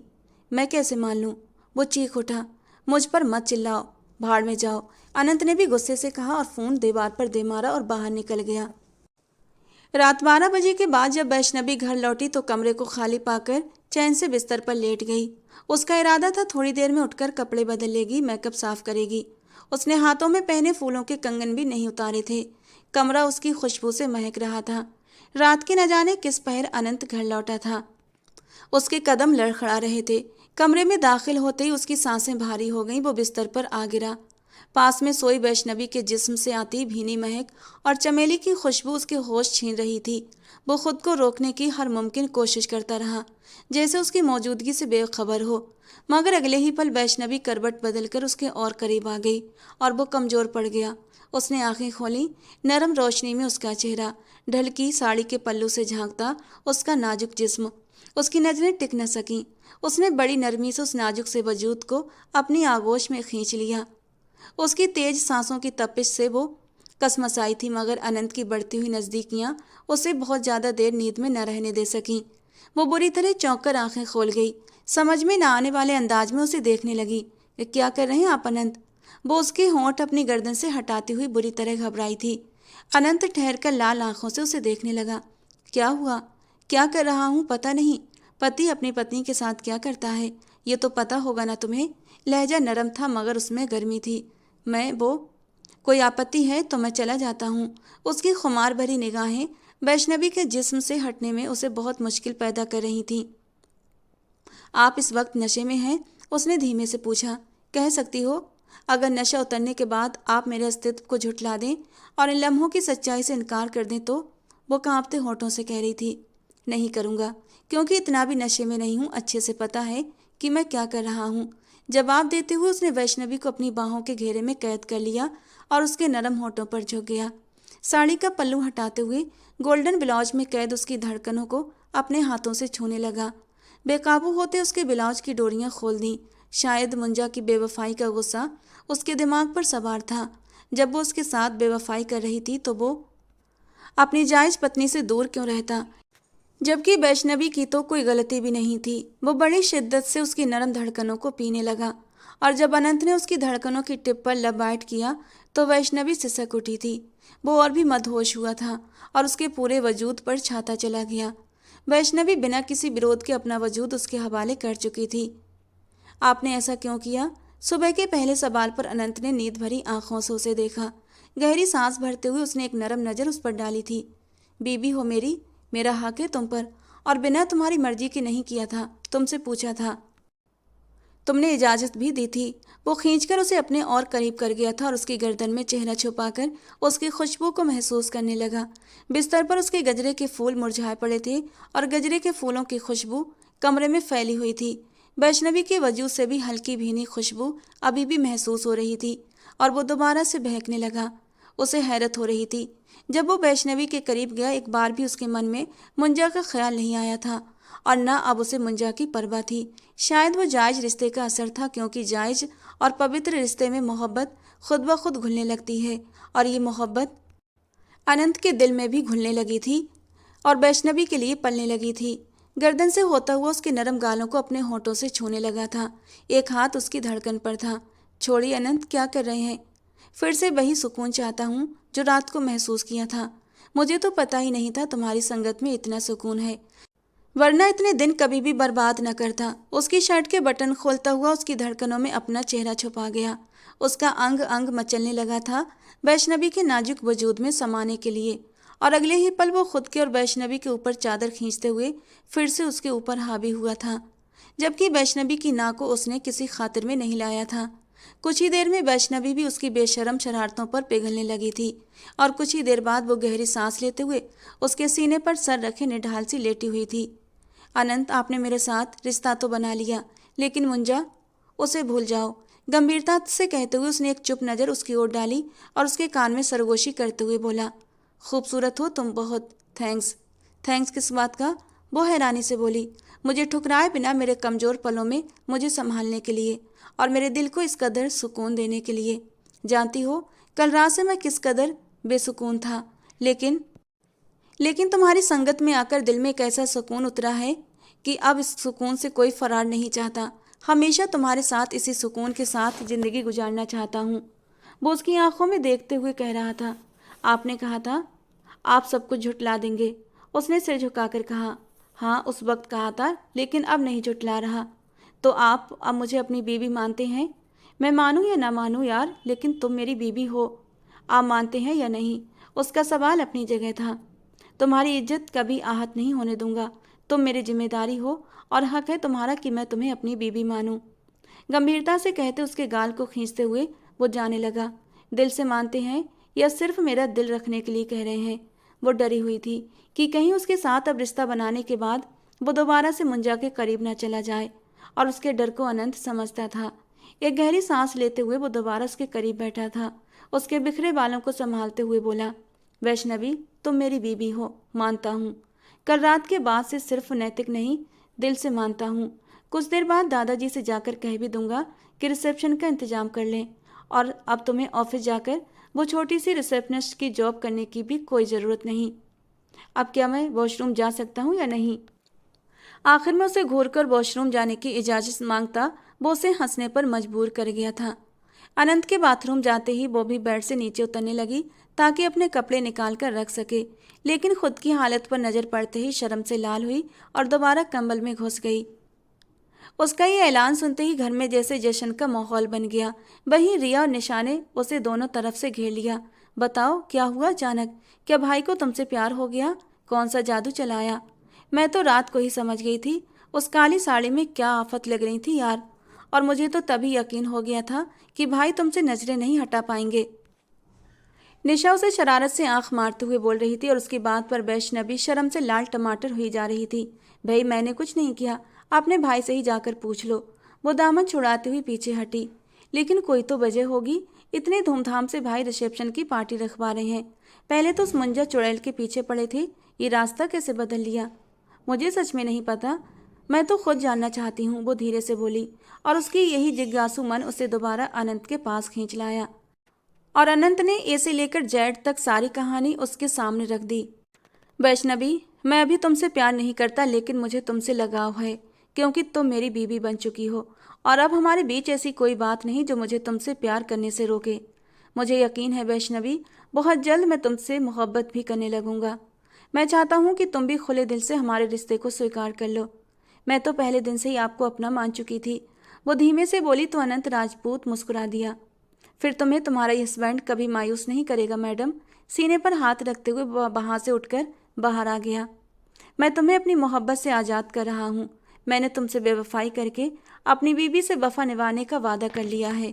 मैं कैसे मान लूँ? वो चीख उठा। मुझ पर मत चिल्लाओ, भाड़ में जाओ, अनंत ने भी गुस्से से कहा और फ़ोन दीवार पर दे मारा और बाहर निकल गया। रात 12 बजे के बाद जब वैष्णवी घर लौटी तो कमरे को खाली पाकर चैन से बिस्तर पर लेट गई। उसका इरादा था थोड़ी देर में उठकर कपड़े बदल लेगी, मेकअप साफ करेगी। उसने हाथों में पहने फूलों के कंगन भी नहीं उतारे थे। कमरा उसकी खुशबू से महक रहा था। रात के न जाने किस पहर अनंत घर लौटा था। उसके कदम लड़खड़ा रहे थे। कमरे में दाखिल होते ही उसकी सांसें भारी हो गईं। वो बिस्तर पर आ गिरा। पास में सोई वैष्णवी के जिस्म से आती भीनी महक और चमेली की खुशबू उसके होश छीन रही थी। वो खुद को रोकने की हर मुमकिन कोशिश करता रहा, जैसे उसकी मौजूदगी से बेखबर हो, मगर अगले ही पल वैष्णवी करवट बदलकर उसके और करीब आ गई और वो कमज़ोर पड़ गया। उसने आंखें खोली। नरम रोशनी में उसका चेहरा, ढलकी साड़ी के पल्लू से झांकता उसका नाजुक जिस्म। उसकी नज़रें टिक न सकीं। उसने बड़ी नरमी से उस नाजुक से वजूद को अपनी आगोश में खींच लिया। उसकी तेज सांसों की तपिश से वो कसमसाई थी, मगर अनंत की बढ़ती हुई नज़दीकियाँ उसे बहुत ज़्यादा देर नींद में न रहने दे सकीं। वो बुरी तरह चौंक कर आंखें खोल गई। समझ में न आने वाले अंदाज में उसे देखने लगी। क्या कर रहे हैं आप अनंत? वो उसके होंठ अपनी गर्दन से हटाती हुई बुरी तरह घबराई थी। अनंत ठहर कर लाल आंखों से उसे देखने लगा। क्या हुआ? क्या कर रहा हूँ पता नहीं। पति अपनी पत्नी के साथ क्या करता है ये तो पता होगा ना तुम्हें। लहजा नरम था मगर उसमें गर्मी थी। वो कोई आपत्ति है तो मैं चला जाता हूँ। उसकी खुमार भरी निगाहें वैष्णवी के जिस्म से हटने में उसे बहुत मुश्किल पैदा कर रही थीं। आप इस वक्त नशे में हैं? उसने धीमे से पूछा। कह सकती हो। अगर नशा उतरने के बाद आप मेरे अस्तित्व को झुठला दें और इन लम्हों की सच्चाई से इनकार कर दें तो? वो कांपते होठों से कह रही थी। नहीं करूँगा, क्योंकि इतना भी नशे में नहीं हूँ। अच्छे से पता है कि मैं क्या कर रहा हूँ। जवाब देते हुए उसने वैष्णवी को अपनी बाहों के घेरे में कैद कर लिया और उसके नरम होठों पर झुक गया। साड़ी का पल्लू हटाते हुए गोल्डन ब्लाउज में कैद उसकी धड़कनों को अपने हाथों से छूने लगा। बेकाबू होते उसके ब्लाउज की डोरियां खोल दी। शायद मुंजा की बेवफाई का गुस्सा उसके दिमाग पर सवार था। जब वो उसके साथ बेवफाई कर रही थी तो वो अपनी जायज पत्नी से दूर क्यों रहता, जबकि वैष्णवी की तो कोई गलती भी नहीं थी। वो बड़ी शिद्दत से उसकी नरम धड़कनों को पीने लगा, और जब अनंत ने उसकी धड़कनों की टिप पर लब बाइट किया तो वैष्णवी सिसक उठी थी। वो और भी मदहोश हुआ था और उसके पूरे वजूद पर छाता चला गया। वैष्णवी बिना किसी विरोध के अपना वजूद उसके हवाले कर चुकी थी। आपने ऐसा क्यों किया? सुबह के पहले सवाल पर अनंत ने नींद भरी आंखों से उसे देखा। गहरी सांस भरते हुए उसने एक नरम नज़र उस पर डाली थी। बीबी हो मेरी, मेरा हक है तुम पर, और बिना तुम्हारी मर्जी के नहीं किया था। तुमसे पूछा था, तुमने इजाज़त भी दी थी। वो खींचकर उसे अपने और करीब कर गया था और उसकी गर्दन में चेहरा छुपाकर उसकी खुशबू को महसूस करने लगा। बिस्तर पर उसके गजरे के फूल मुरझाए पड़े थे और गजरे के फूलों की खुशबू कमरे में फैली हुई थी। वैष्णवी के वजूद से भी हल्की भीनी खुशबू अभी भी महसूस हो रही थी और वो दोबारा से बहकने लगा। उसे हैरत हो रही थी। जब वो वैष्णवी के करीब गया, एक बार भी उसके मन में मुंजा का ख्याल नहीं आया था और न अब उसे मुंजा की परवाह थी। शायद वो जायज रिश्ते का असर था, क्योंकि जायज और पवित्र रिश्ते में मोहब्बत खुद ब खुद घुलने लगती है और ये मोहब्बत अनंत के दिल में भी घुलने लगी थी और वैष्णवी के लिए पलने लगी थी। गर्दन से होता हुआ उसके नरम गालों को अपने होठों से छूने लगा था। एक हाथ उसकी धड़कन पर था। छोड़िए अनंत, क्या कर रहे हैं? फिर से वही सुकून चाहता हूँ जो रात को महसूस किया था। मुझे तो पता ही नहीं था तुम्हारी संगत में इतना सुकून है, वरना इतने दिन कभी भी बर्बाद न करता। उसकी शर्ट के बटन खोलता हुआ उसकी धड़कनों में अपना चेहरा छुपा गया। उसका अंग अंग मचलने लगा था वैष्णवी के नाजुक वजूद में समाने के लिए, और अगले ही पल वो खुद के और वैष्णवी के ऊपर चादर खींचते हुए फिर से उसके ऊपर हावी हुआ था, जबकि वैष्णवी की नाक को उसने किसी खातिर में नहीं लाया था। कुछ ही देर में वैष्णवी भी उसकी बेशरम शरारतों पर पिघलने लगी थी और कुछ ही देर बाद वो गहरी सांस लेते हुए उसके सीने पर सर रखे निढाल सी लेटी हुई थी। अनंत, आपने मेरे साथ रिश्ता तो बना लिया, लेकिन मुंजा, उसे भूल जाओ। गंभीरता से कहते हुए उसने एक चुप नज़र उसकी ओर डाली और उसके कान में सरगोशी करते हुए बोला, खूबसूरत हो तुम बहुत। थैंक्स। थैंक्स किस बात का? वो हैरानी से बोली। मुझे ठुकराए बिना मेरे कमज़ोर पलों में मुझे संभालने के लिए और मेरे दिल को इस कदर सुकून देने के लिए। जानती हो, कल रात से मैं किस कदर बेसुकून था, लेकिन तुम्हारी संगत में आकर दिल में एक ऐसा सुकून उतरा है कि अब इस सुकून से कोई फरार नहीं चाहता। हमेशा तुम्हारे साथ इसी सुकून के साथ ज़िंदगी गुजारना चाहता हूँ। वो उसकी आंखों में देखते हुए कह रहा था। आपने कहा था आप सब कुछ झुटला देंगे। उसने सिर झुकाकर कहा। हाँ, उस वक्त कहा था, लेकिन अब नहीं झुटला रहा। तो आप अब मुझे अपनी बीवी मानते हैं? मैं मानूं या ना मानूं यार, लेकिन तुम मेरी बीवी हो। आप मानते हैं या नहीं? उसका सवाल अपनी जगह था। तुम्हारी इज्जत कभी आहत नहीं होने दूंगा। तुम मेरी जिम्मेदारी हो और हक है तुम्हारा कि मैं तुम्हें अपनी बीवी मानूं। गंभीरता से कहते उसके गाल को खींचते हुए वो जाने लगा। दिल से मानते हैं या सिर्फ मेरा दिल रखने के लिए कह रहे हैं? वो डरी हुई थी कि कहीं उसके साथ अब रिश्ता बनाने के बाद वो दोबारा से मुंजा के करीब न चला जाए, और उसके डर को अनंत समझता था। एक गहरी सांस लेते हुए वो दोबारा उसके करीब बैठा था। उसके बिखरे बालों को संभालते हुए बोला, वैष्णवी, तुम मेरी बीवी हो, मानता हूँ। कल रात के बाद से सिर्फ नैतिक नहीं, दिल से मानता हूँ। कुछ देर बाद दादाजी से जाकर कह भी दूंगा कि रिसेप्शन का इंतजाम कर लें, और अब तुम्हें ऑफिस जाकर वो छोटी सी रिसेप्शनिस्ट की जॉब करने की भी कोई ज़रूरत नहीं। अब क्या मैं वॉशरूम जा सकता हूँ या नहीं? आखिर में उसे घूरकर वॉशरूम जाने की इजाज़त मांगता वो उसे हंसने पर मजबूर कर गया था। अनंत के बाथरूम जाते ही वो भी बेड से नीचे उतरने लगी ताकि अपने कपड़े निकाल कर रख सके, लेकिन खुद की हालत पर नज़र पड़ते ही शर्म से लाल हुई और दोबारा कंबल में घुस गई। उसका ये ऐलान सुनते ही घर में जैसे जश्न का माहौल बन गया। वहीं रिया और निशा ने उसे दोनों तरफ से घेर लिया। बताओ क्या हुआ अचानक? क्या भाई को तुमसे प्यार हो गया? कौन सा जादू चलाया? मैं तो रात को ही समझ गई थी। उस काली साड़ी में क्या आफत लग रही थी यार, और मुझे तो तभी यकीन हो गया था कि भाई तुमसे नजरें नहीं हटा पाएंगे। निशा उसे शरारत से आंख मारते हुए बोल रही थी और उसकी बात पर वैष्णवी शर्म से लाल टमाटर हुई जा रही थी। भाई मैंने कुछ नहीं किया, आपने भाई से ही जाकर पूछ लो। वो दामन छुड़ाती हुई पीछे हटी। लेकिन कोई तो वजह होगी, इतने धूमधाम से भाई रिसेप्शन की पार्टी रखवा रहे हैं। पहले तो उस मुंजा चुड़ैल के पीछे पड़े थे, ये रास्ता कैसे बदल लिया? मुझे सच में नहीं पता, मैं तो खुद जानना चाहती हूँ, वो धीरे से बोली, और उसकी यही जिज्ञासु मन उसे दोबारा अनंत के पास खींच लाया। और अनंत ने ए से लेकर जेड तक सारी कहानी उसके सामने रख दी। वैष्णवी, मैं अभी तुमसे प्यार नहीं करता, लेकिन मुझे तुमसे लगाव है, क्योंकि तुम मेरी बीवी बन चुकी हो, और अब हमारे बीच ऐसी कोई बात नहीं जो मुझे तुमसे प्यार करने से रोके। मुझे यकीन है वैष्णवी, बहुत जल्द मैं तुमसे मोहब्बत भी करने लगूंगा। मैं चाहता हूँ कि तुम भी खुले दिल से हमारे रिश्ते को स्वीकार कर लो। मैं तो पहले दिन से ही आपको अपना मान चुकी थी, वो धीमे से बोली तो अनंत राजपूत मुस्कुरा दिया। फिर तुम्हें तुम्हारा हस्बैंड कभी मायूस नहीं करेगा मैडम। सीने पर हाथ रखते हुए वहाँ से उठकर बाहर आ गया। मैं तुम्हें अपनी मोहब्बत से आज़ाद कर रहा हूँ। मैंने तुमसे बेवफाई करके अपनी बीवी से वफा निभाने का वादा कर लिया है।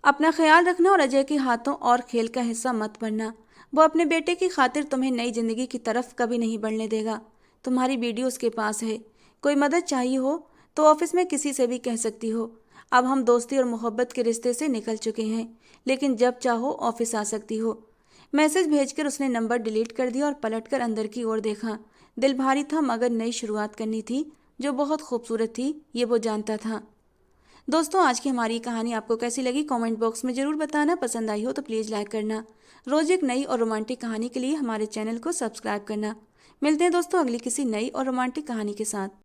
अपना ख्याल रखना और अजय के हाथों और खेल का हिस्सा मत बनना। वो अपने बेटे की खातिर तुम्हें नई जिंदगी की तरफ कभी नहीं बढ़ने देगा। तुम्हारी वीडियो उसके पास है, कोई मदद चाहिए हो तो ऑफिस में किसी से भी कह सकती हो। अब हम दोस्ती और मोहब्बत के रिश्ते से निकल चुके हैं, लेकिन जब चाहो ऑफिस आ सकती हो। मैसेज भेजकर उसने नंबर डिलीट कर दिया और पलटकर अंदर की ओर देखा। दिल भारी था, मगर नई शुरुआत करनी थी जो बहुत खूबसूरत थी, ये वो जानता था। दोस्तों, आज की हमारी कहानी आपको कैसी लगी कमेंट बॉक्स में ज़रूर बताना। पसंद आई हो तो प्लीज़ लाइक करना। रोज़ एक नई और रोमांटिक कहानी के लिए हमारे चैनल को सब्सक्राइब करना। मिलते हैं दोस्तों अगली किसी नई और रोमांटिक कहानी के साथ।